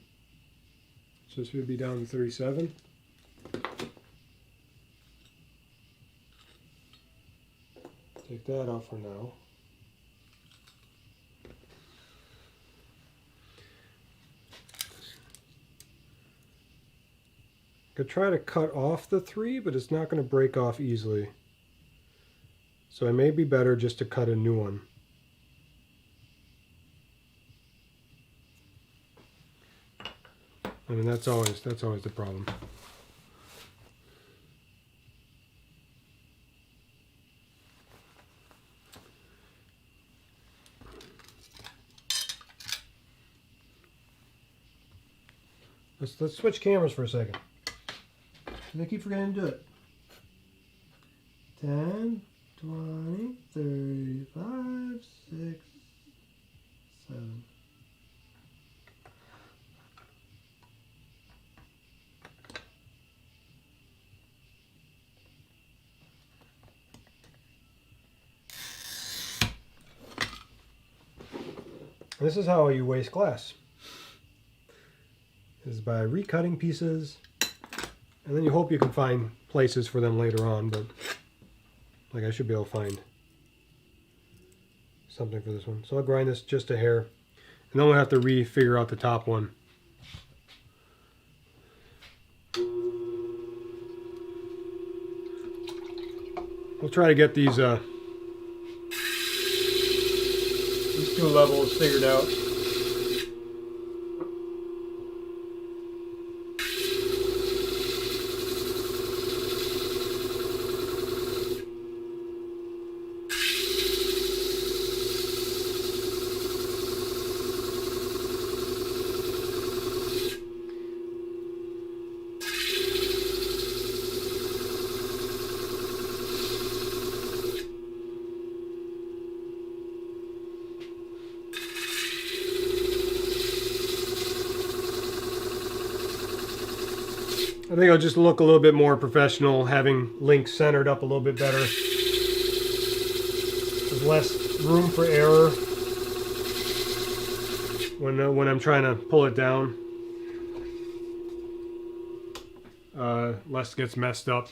So this would be down to 37. Take that out for now. I could try to cut off the 3, but it's not going to break off easily. So it may be better just to cut a new one. I mean, that's always the problem. Let's switch cameras for a second. I keep forgetting to do it. 10, 20, 35, 6, 7. This is how you waste glass. Is by recutting pieces, and then you hope you can find places for them later on, but like I should be able to find something for this one. So I'll grind this just a hair, and then we'll have to re-figure out the top one. We'll try to get these 2 levels figured out. I think I'll just look a little bit more professional, having links centered up a little bit better. There's less room for error when I'm trying to pull it down. less it gets messed up.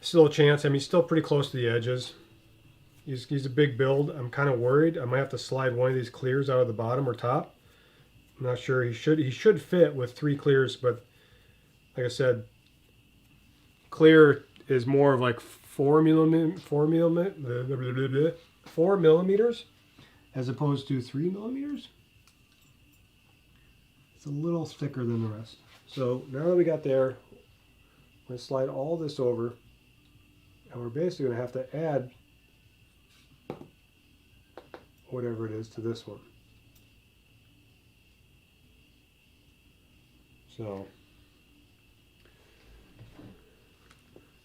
Still a chance. I mean, he's still pretty close to the edges. He's a big build. I'm kind of worried. I might have to slide one of these clears out of the bottom or top. I'm not sure. He should fit with 3 clears, but like I said, clear is more of like 4 millimeters as opposed to 3 millimeters. It's a little thicker than the rest. So now that we got there, I'm going to slide all this over, and we're basically going to have to add whatever it is to this one. So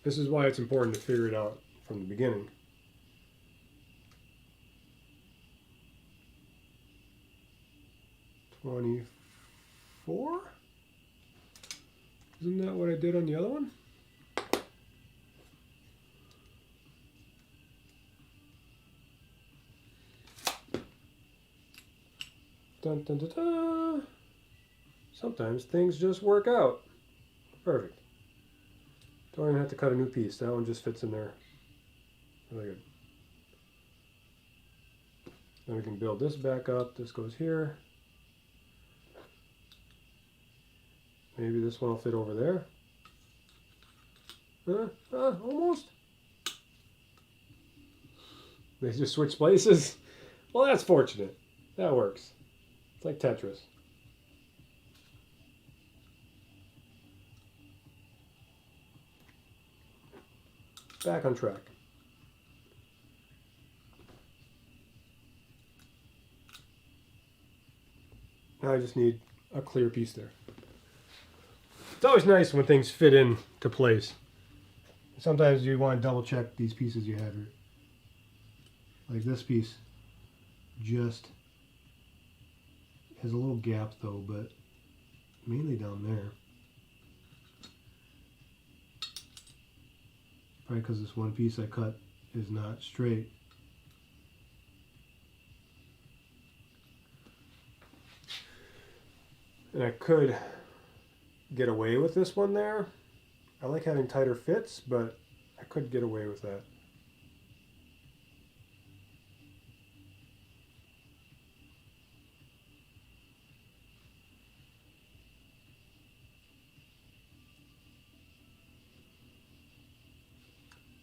this is why it's important to figure it out from the beginning. $24? Isn't that what I did on the other one? Dun, dun, dun, dun. Sometimes things just work out. Perfect. Don't even have to cut a new piece. That one just fits in there. Really good. Then we can build this back up. This goes here. Maybe this one will fit over there. Almost. They just switch places. Well, that's fortunate. That works. It's like Tetris. Back on track. Now I just need a clear piece there. It's always nice when things fit into place. Sometimes you want to double check these pieces you have here. Like this piece just has a little gap though, but mainly down there. Probably because this one piece I cut is not straight. And I could get away with this one there. I like having tighter fits, but I could get away with that.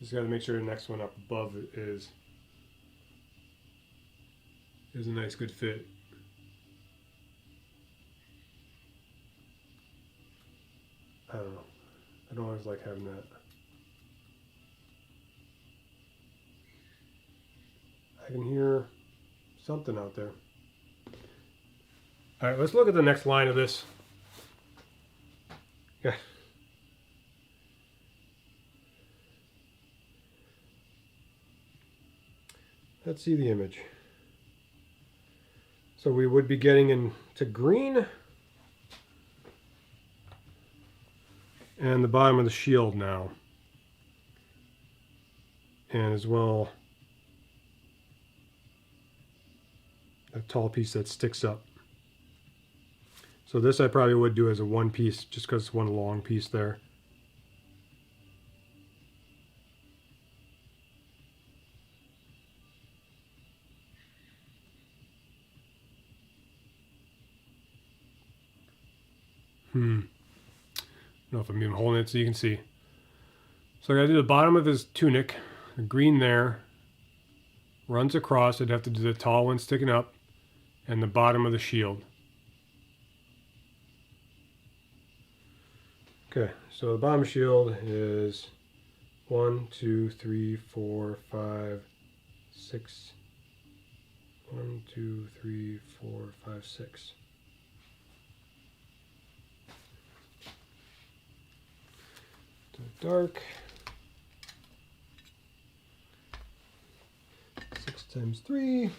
Just got to make sure the next one up above it is a nice good fit. I don't know. I don't always like having that. I can hear something out there. All right, let's look at the next line of this. Yeah. Let's see the image. So we would be getting into green and the bottom of the shield now. And as well, a tall piece that sticks up. So this I probably would do as a one piece just because it's one long piece there. I don't know if I'm even holding it so you can see. So I gotta do the bottom of his tunic, the green there, runs across. I'd have to do the tall one sticking up, and the bottom of the shield. Okay, so the bottom shield is 1, 2, 3, 4, 5, 6. 1, 2, 3, 4, 5, 6. Dark. 6 times 3.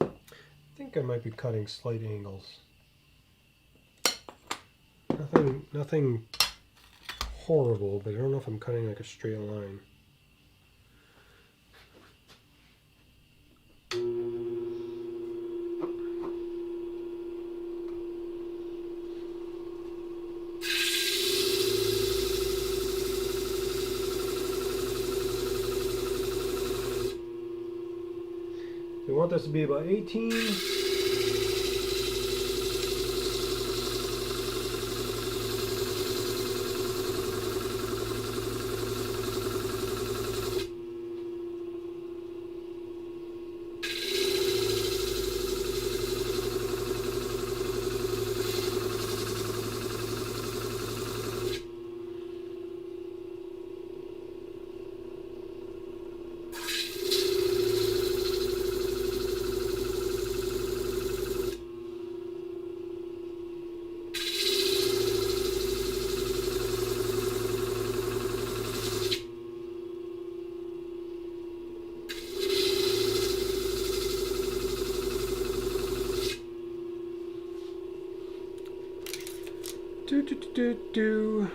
I think I might be cutting slight angles. Nothing horrible, but I don't know if I'm cutting like a straight line. We want this to be about 18. Do.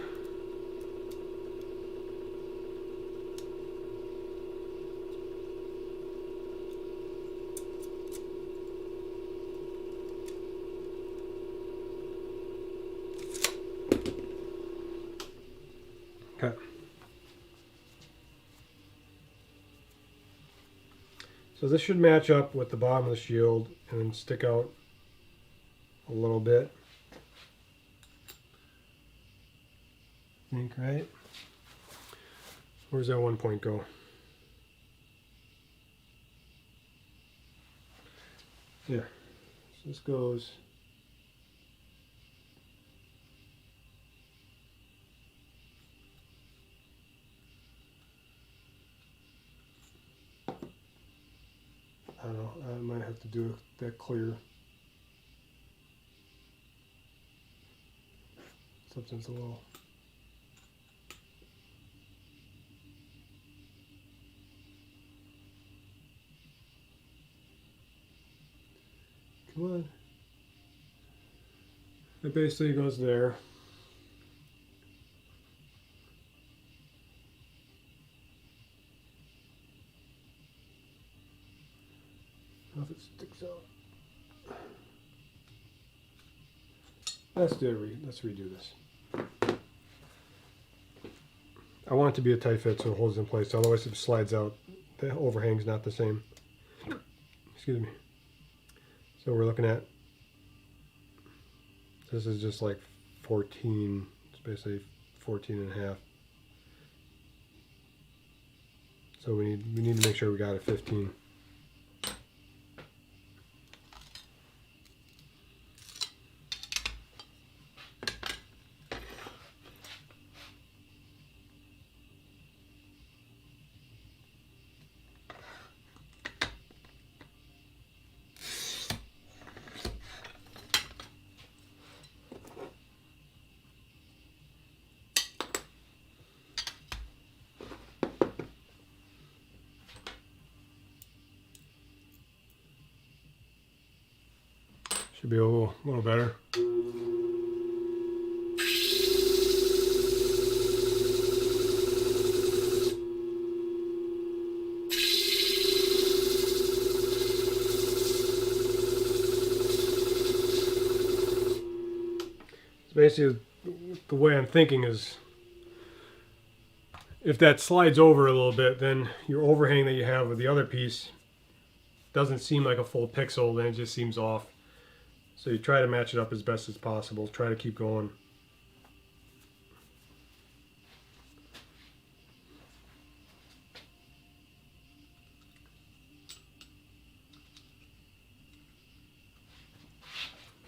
Okay. So this should match up with the bottom of the shield and then stick out a little bit. I think, right? Where's that 1 point go? Yeah. So this goes. I don't know. I might have to do that clear. Something's a little. Come on. It basically goes there. I don't know if it sticks out. Let's redo this. I want it to be a tight fit so it holds in place. Otherwise, if it slides out, the overhang's not the same. Excuse me. So we're looking at, this is just like 14, it's basically 14 and a half. So we need to make sure we got a 15. Should be a little better. Basically, the way I'm thinking is, if that slides over a little bit, then your overhang that you have with the other piece doesn't seem like a full pixel, then it just seems off. So you try to match it up as best as possible. Try to keep going.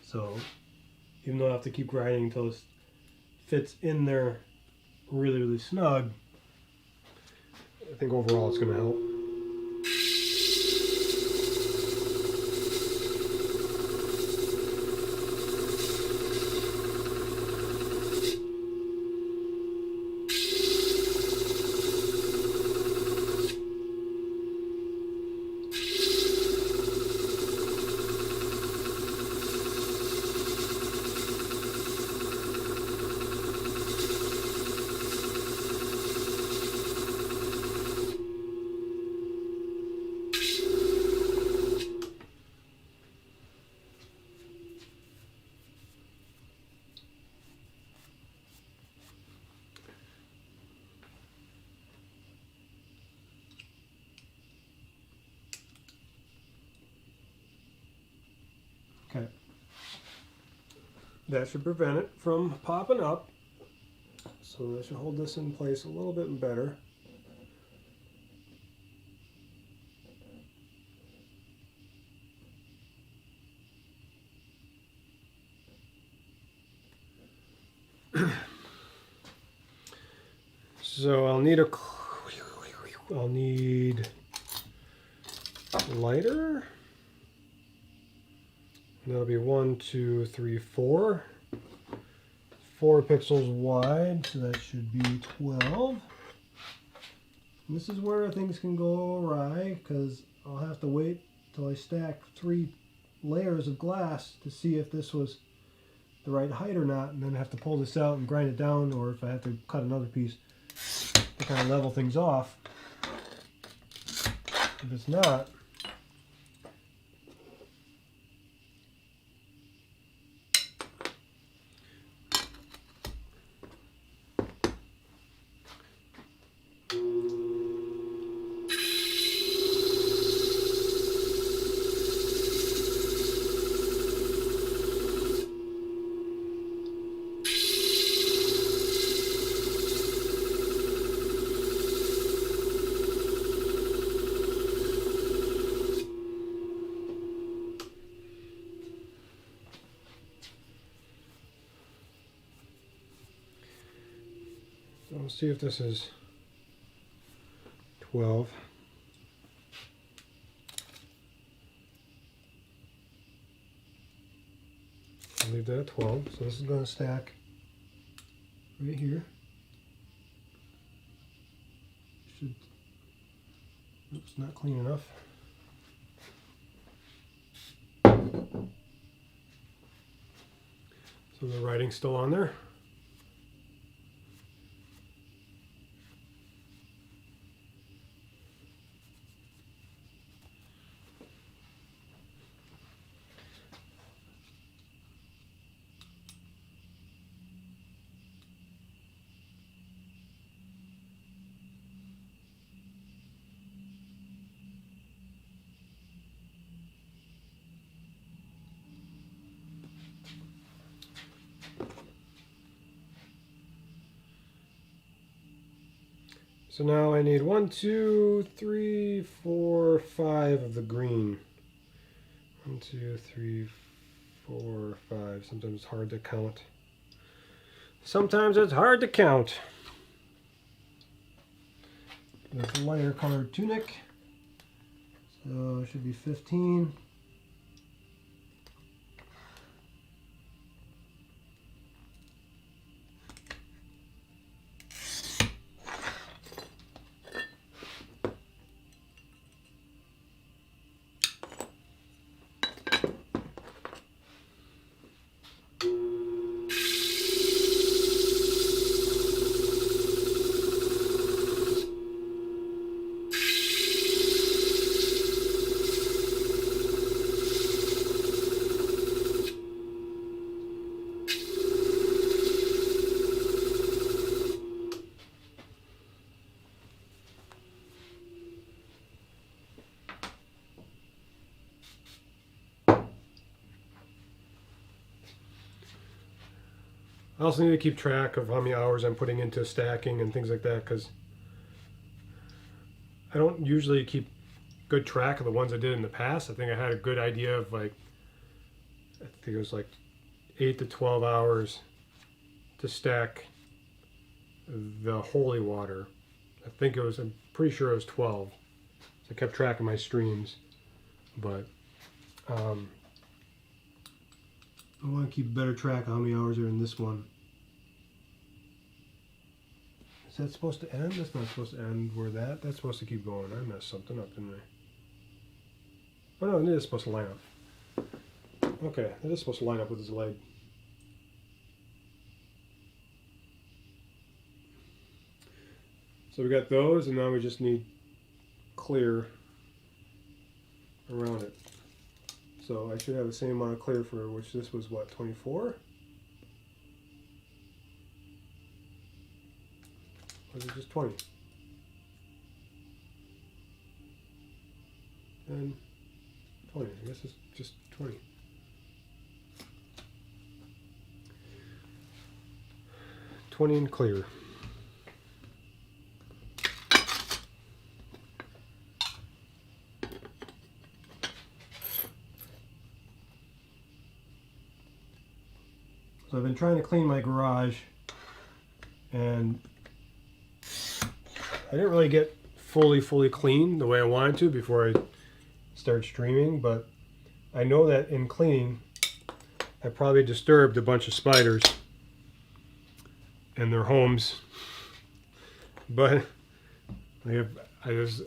So even though I have to keep grinding until it fits in there really, really snug, I think overall it's going to help. that should prevent it from popping up. So that should hold this in place a little bit better. So I'll need lighter. That'll be 1, 2, 3, 4. 4 pixels wide, so that should be 12. And this is where things can go awry, because I'll have to wait till I stack 3 layers of glass to see if this was the right height or not, and then I have to pull this out and grind it down, or if I have to cut another piece to kind of level things off. If it's not, we'll see if this is 12. I'll leave that at 12. So this is going to stack right here. Oops, not clean enough. So the writing's still on there. So now I need 1, 2, 3, 4, 5 of the green. 1, 2, 3, 4, 5. Sometimes it's hard to count. Sometimes it's hard to count. There's a lighter colored tunic. So it should be 15. I also need to keep track of how many hours I'm putting into stacking and things like that, because I don't usually keep good track of the ones I did in the past. I think I had a good idea of, like, I think it was like 8 to 12 hours to stack the holy water. I'm pretty sure it was 12. So I kept track of my streams, but I want to keep better track of how many hours are in this one. Is that supposed to end? That's not supposed to end where that's supposed to keep going. I messed something up, didn't I? Oh no, it is supposed to line up. Okay, it is supposed to line up with his leg. So we got those, and now we just need clear around it. So I should have the same amount of clear for which this was what, 24? Or is it just 20? And 20, I guess it's just 20. 20 and clear. So I've been trying to clean my garage, and I didn't really get fully clean the way I wanted to before I start streaming, but I know that in cleaning I probably disturbed a bunch of spiders and their homes. But it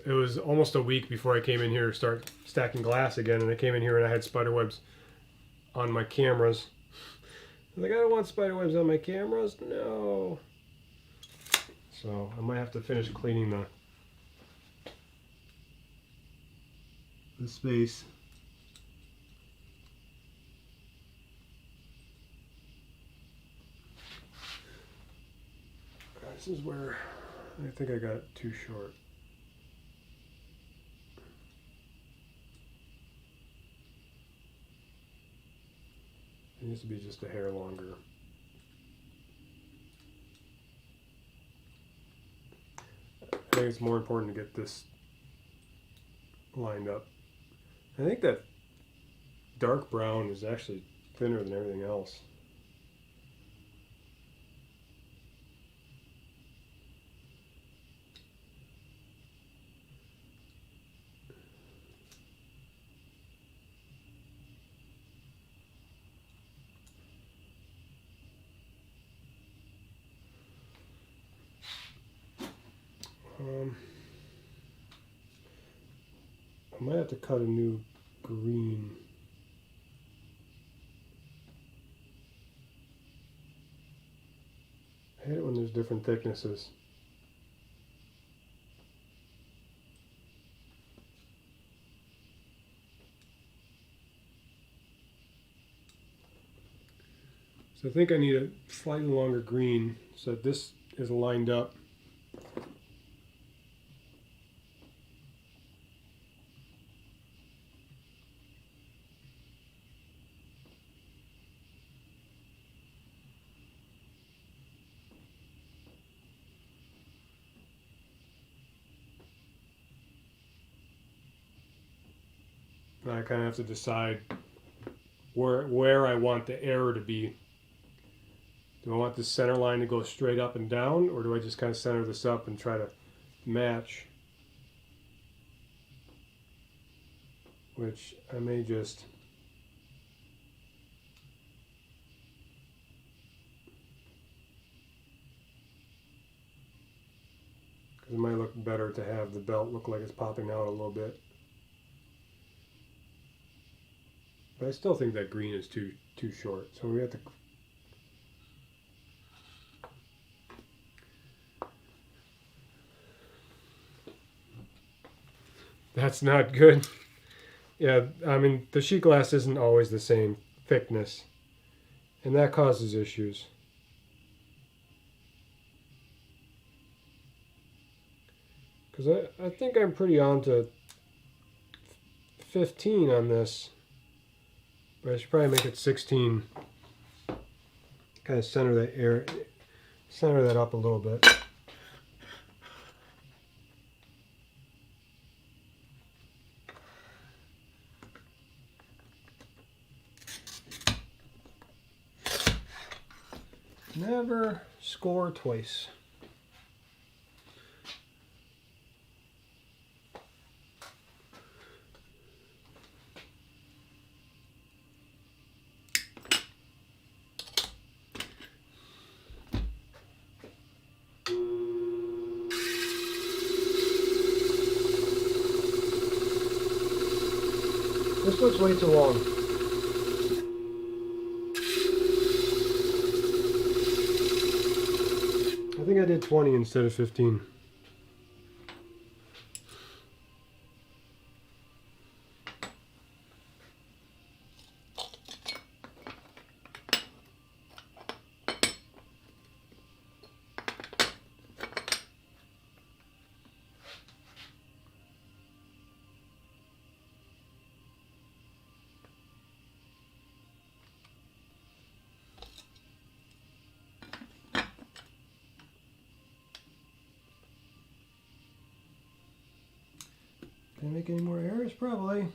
was almost a week before I came in here to start stacking glass again, and I came in here and I had spider webs on my cameras. I was like, I don't want spider webs on my cameras, no. So I might have to finish cleaning the space. This is where I think I got too short. It needs to be just a hair longer. I think it's more important to get this lined up. I think that dark brown is actually thinner than everything else. I might have to cut a new green. I hate it when there's different thicknesses. So I think I need a slightly longer green so that this is lined up. I kind of have to decide where I want the error to be. Do I want the center line to go straight up and down, or do I just kind of center this up and try to match? Which I may just... Because it might look better to have the belt look like it's popping out a little bit. But I still think that green is too short, so we have to... That's not good. Yeah, I mean, the sheet glass isn't always the same thickness, and that causes issues. Because I think I'm pretty on to 15 on this. But I should probably make it 16. Kind of center that up a little bit. Never score twice. This looks way too long. I think I did 20 instead of 15. make any more errors? Probably.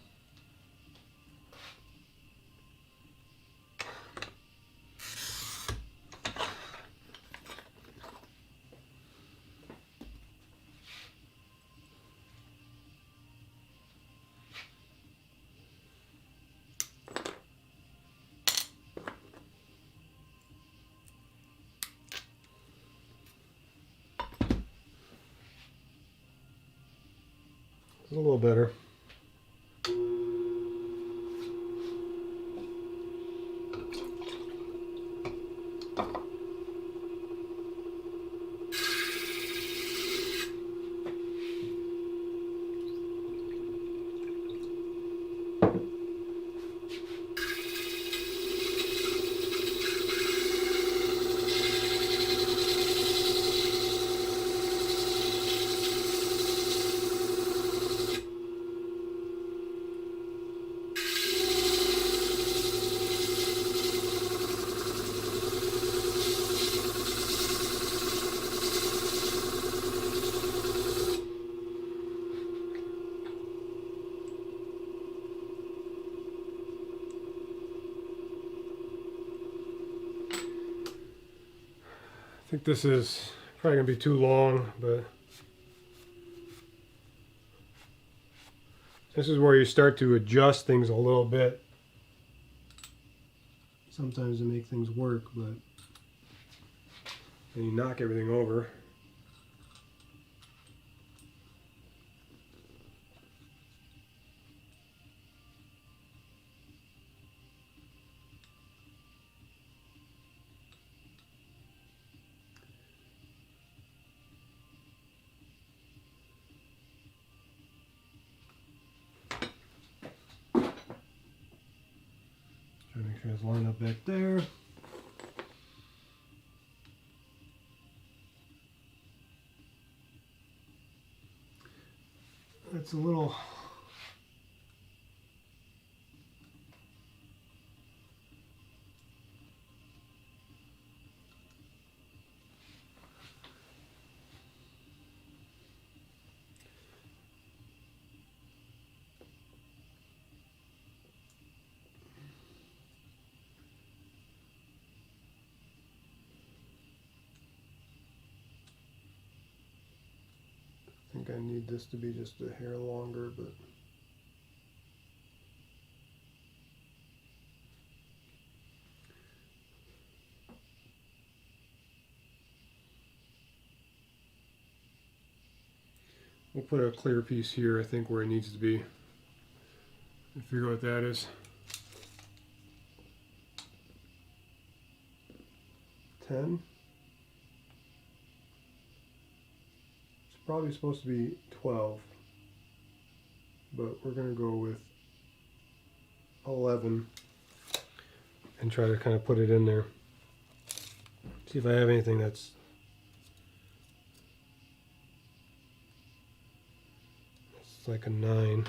A little better. I think this is probably going to be too long, but this is where you start to adjust things a little bit. Sometimes to make things work, but then you knock everything over. Try to make sure it's lined up back there. That's a little I think I need this to be just a hair longer, but we'll put a clear piece here, I think, where it needs to be. Figure out what that is. 10. It's probably supposed to be 12, but we're going to go with 11 and try to kind of put it in there. See if I have anything that's like a 9.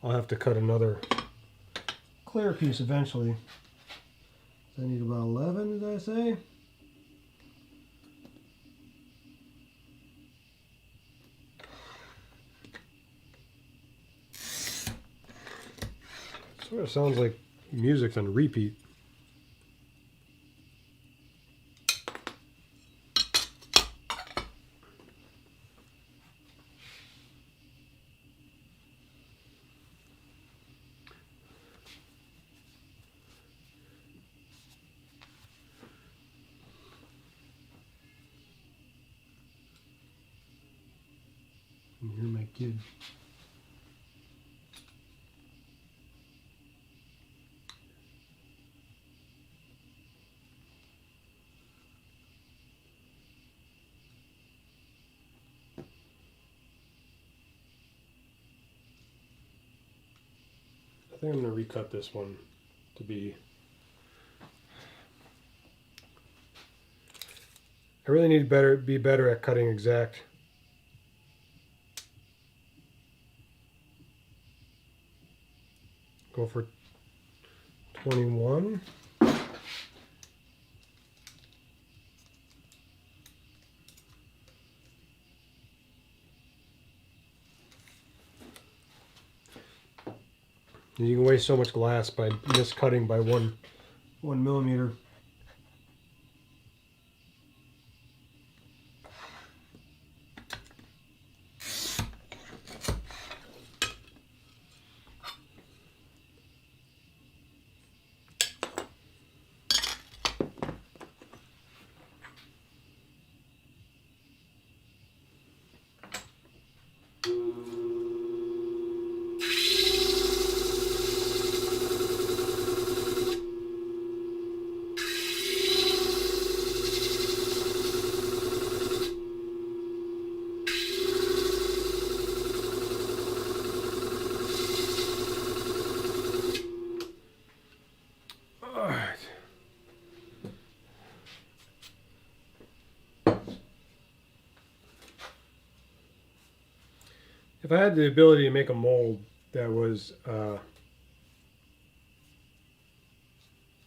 I'll have to cut another clear piece eventually. So I need about 11, did I say? Sort of sounds like music's on repeat. And you're my kid. I think I'm going to recut this one to be... I really need to be better at cutting exact. Go for 21. You can waste so much glass by miscutting by 1 millimeter. If I had the ability to make a mold that was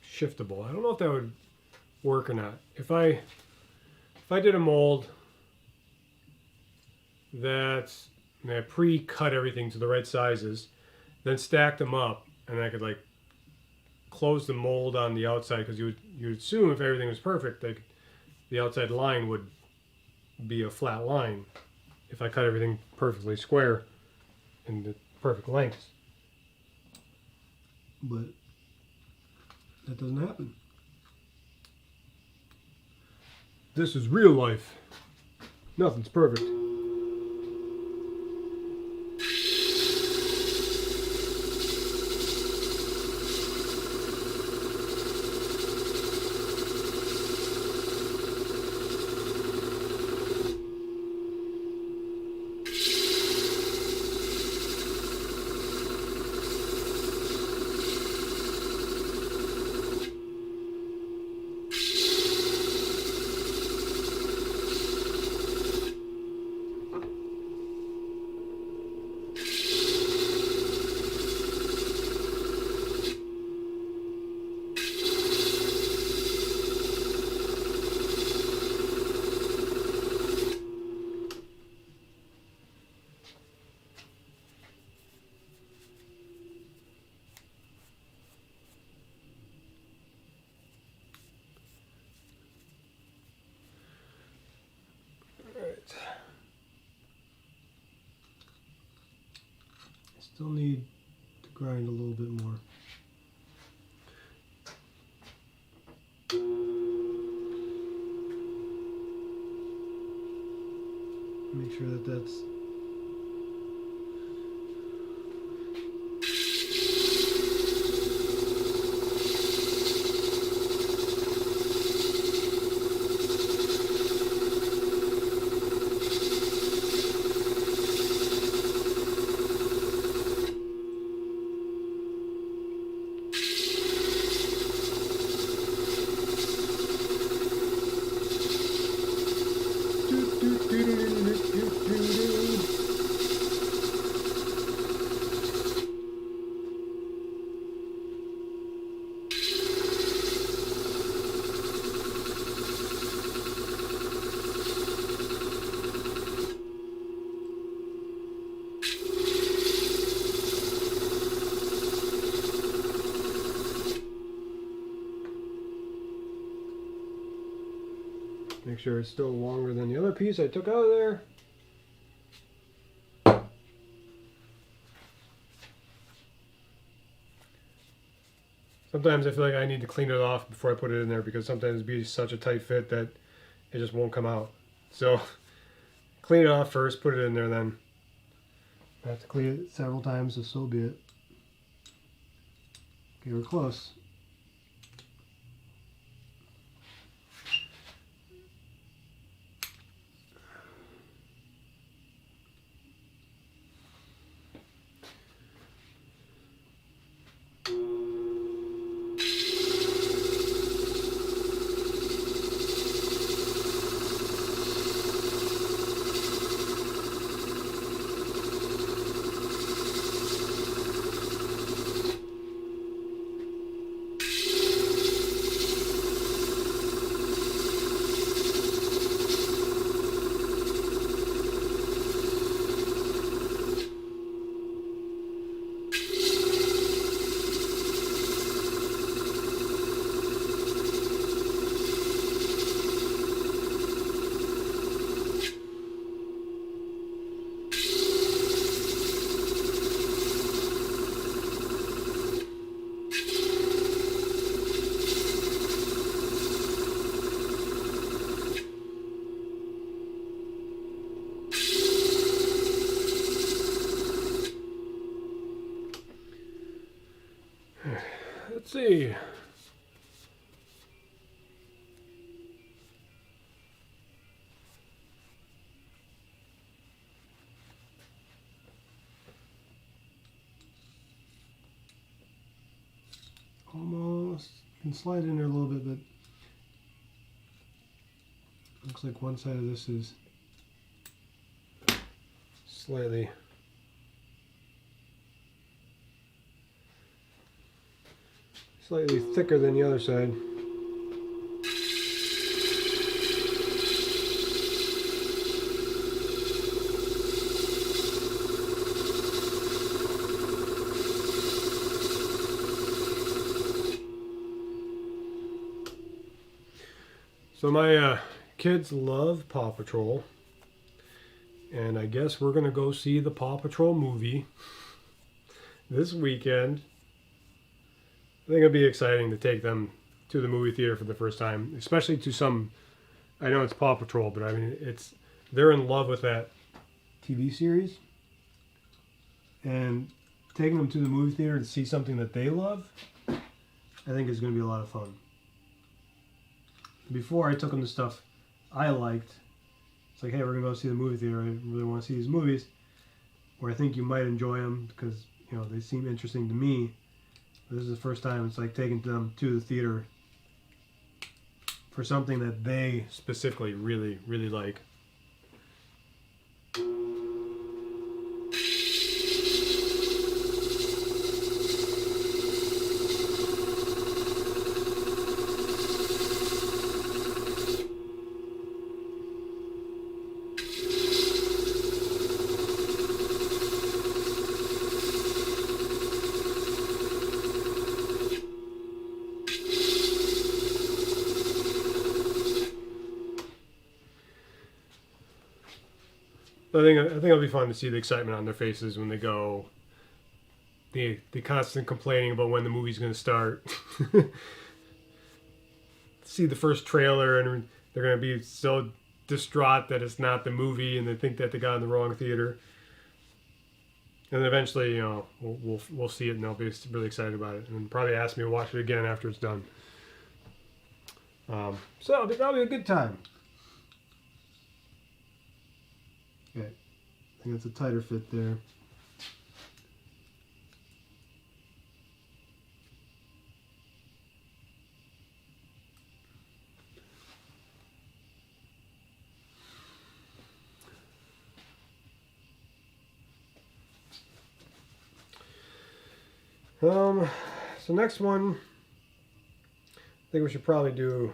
shiftable, I don't know if that would work or not. If I did a mold that I pre-cut everything to the right sizes, then stacked them up, and I could like close the mold on the outside, because you'd assume if everything was perfect, like the outside line would be a flat line if I cut everything perfectly square in the perfect lengths. But that doesn't happen. This is real life. Nothing's perfect. Still need to grind a little bit more. Make sure that that's make sure it's still longer than the other piece I took out of there. Sometimes I feel like I need to clean it off before I put it in there, because sometimes it'd be such a tight fit that it just won't come out. So clean it off first, put it in there, then I have to clean it several times, so be it. Okay, we're close. see. Almost can slide in there a little bit, but looks like one side of this is slightly thicker than the other side. So my kids love Paw Patrol, and I guess we're gonna go see the Paw Patrol movie this weekend. I think it'll be exciting to take them to the movie theater for the first time, especially to some. I know it's Paw Patrol, but I mean they're in love with that TV series, and taking them to the movie theater to see something that they love, I think is going to be a lot of fun. Before I took them to stuff I liked, it's like, hey, we're going to go see the movie theater. I really want to see these movies, where I think you might enjoy them because they seem interesting to me. This is the first time it's like taking them to the theater for something that they specifically really, really like. I think it'll be fun to see the excitement on their faces when they go. The constant complaining about when the movie's going to start. See the first trailer and they're going to be so distraught that it's not the movie and they think that they got in the wrong theater. And then eventually, we'll see it and they'll be really excited about it and probably ask me to watch it again after it's done. So that'll be a good time. Okay, I think it's a tighter fit there. So next one, I think we should probably do.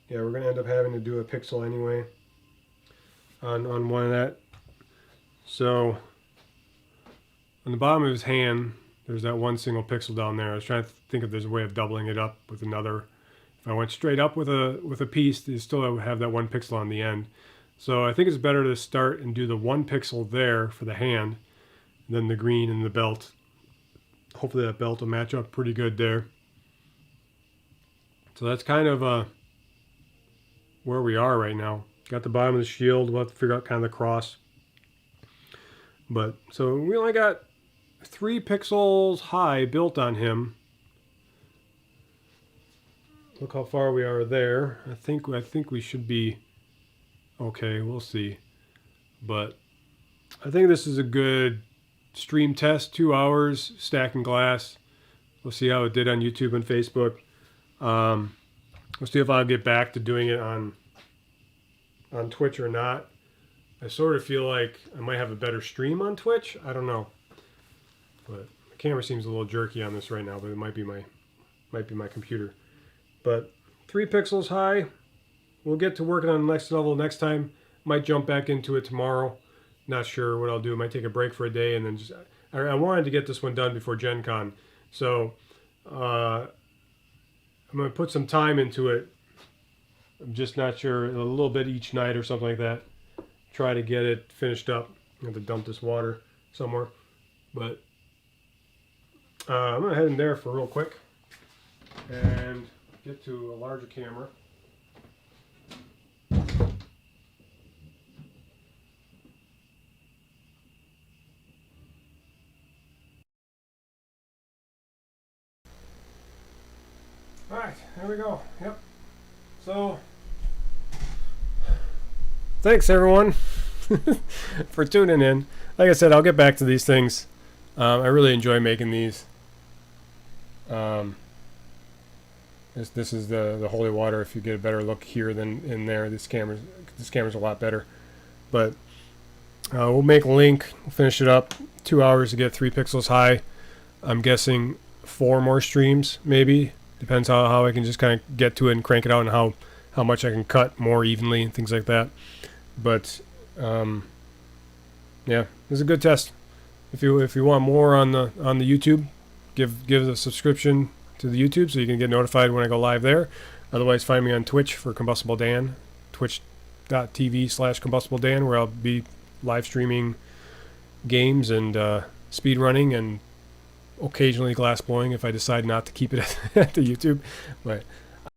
Yeah, we're going to end up having to do a pixel anyway on one of that. So on the bottom of his hand, there's that one single pixel down there. I was trying to think if there's a way of doubling it up with another. If I went straight up with a piece, you still have that one pixel on the end. So I think it's better to start and do the one pixel there for the hand, and then the green and the belt. Hopefully that belt will match up pretty good there. So that's kind of where we are right now. Got the bottom of the shield. We'll have to figure out kind of the cross. But so we only got 3 pixels high built on him. Look how far we are there. I think we should be okay. We'll see. But I think this is a good stream test. 2 hours stacking glass. We'll see how it did on YouTube and Facebook. We'll see if I'll get back to doing it on Twitch or not. I sort of feel like I might have a better stream on Twitch. I don't know, but the camera seems a little jerky on this right now. But it might be my computer. But 3 pixels high. We'll get to working on the next level next time. Might jump back into it tomorrow. Not sure what I'll do. Might take a break for a day and then just. I wanted to get this one done before Gen Con, so I'm going to put some time into it. I'm just not sure, a little bit each night or something like that. Try to get it finished up. I have to dump this water somewhere. But I'm going to head in there for real quick and get to a larger camera. All right, there we go. Yep. So, thanks everyone for tuning in. Like I said, I'll get back to these things. I really enjoy making these. This is the holy water. If you get a better look here than in there, this camera's a lot better. But we'll make a link. We'll finish it up. 2 hours to get 3 pixels high. I'm guessing 4 more streams, maybe. Depends how I can just kind of get to it and crank it out, and how much I can cut more evenly and things like that. But yeah, it's a good test. If you want more on the YouTube, give a subscription to the YouTube so you can get notified when I go live there. Otherwise, find me on Twitch for Combustible Dan, twitch.tv/Combustible Dan, where I'll be live streaming games and speedrunning and occasionally glass blowing if I decide not to keep it at the YouTube. But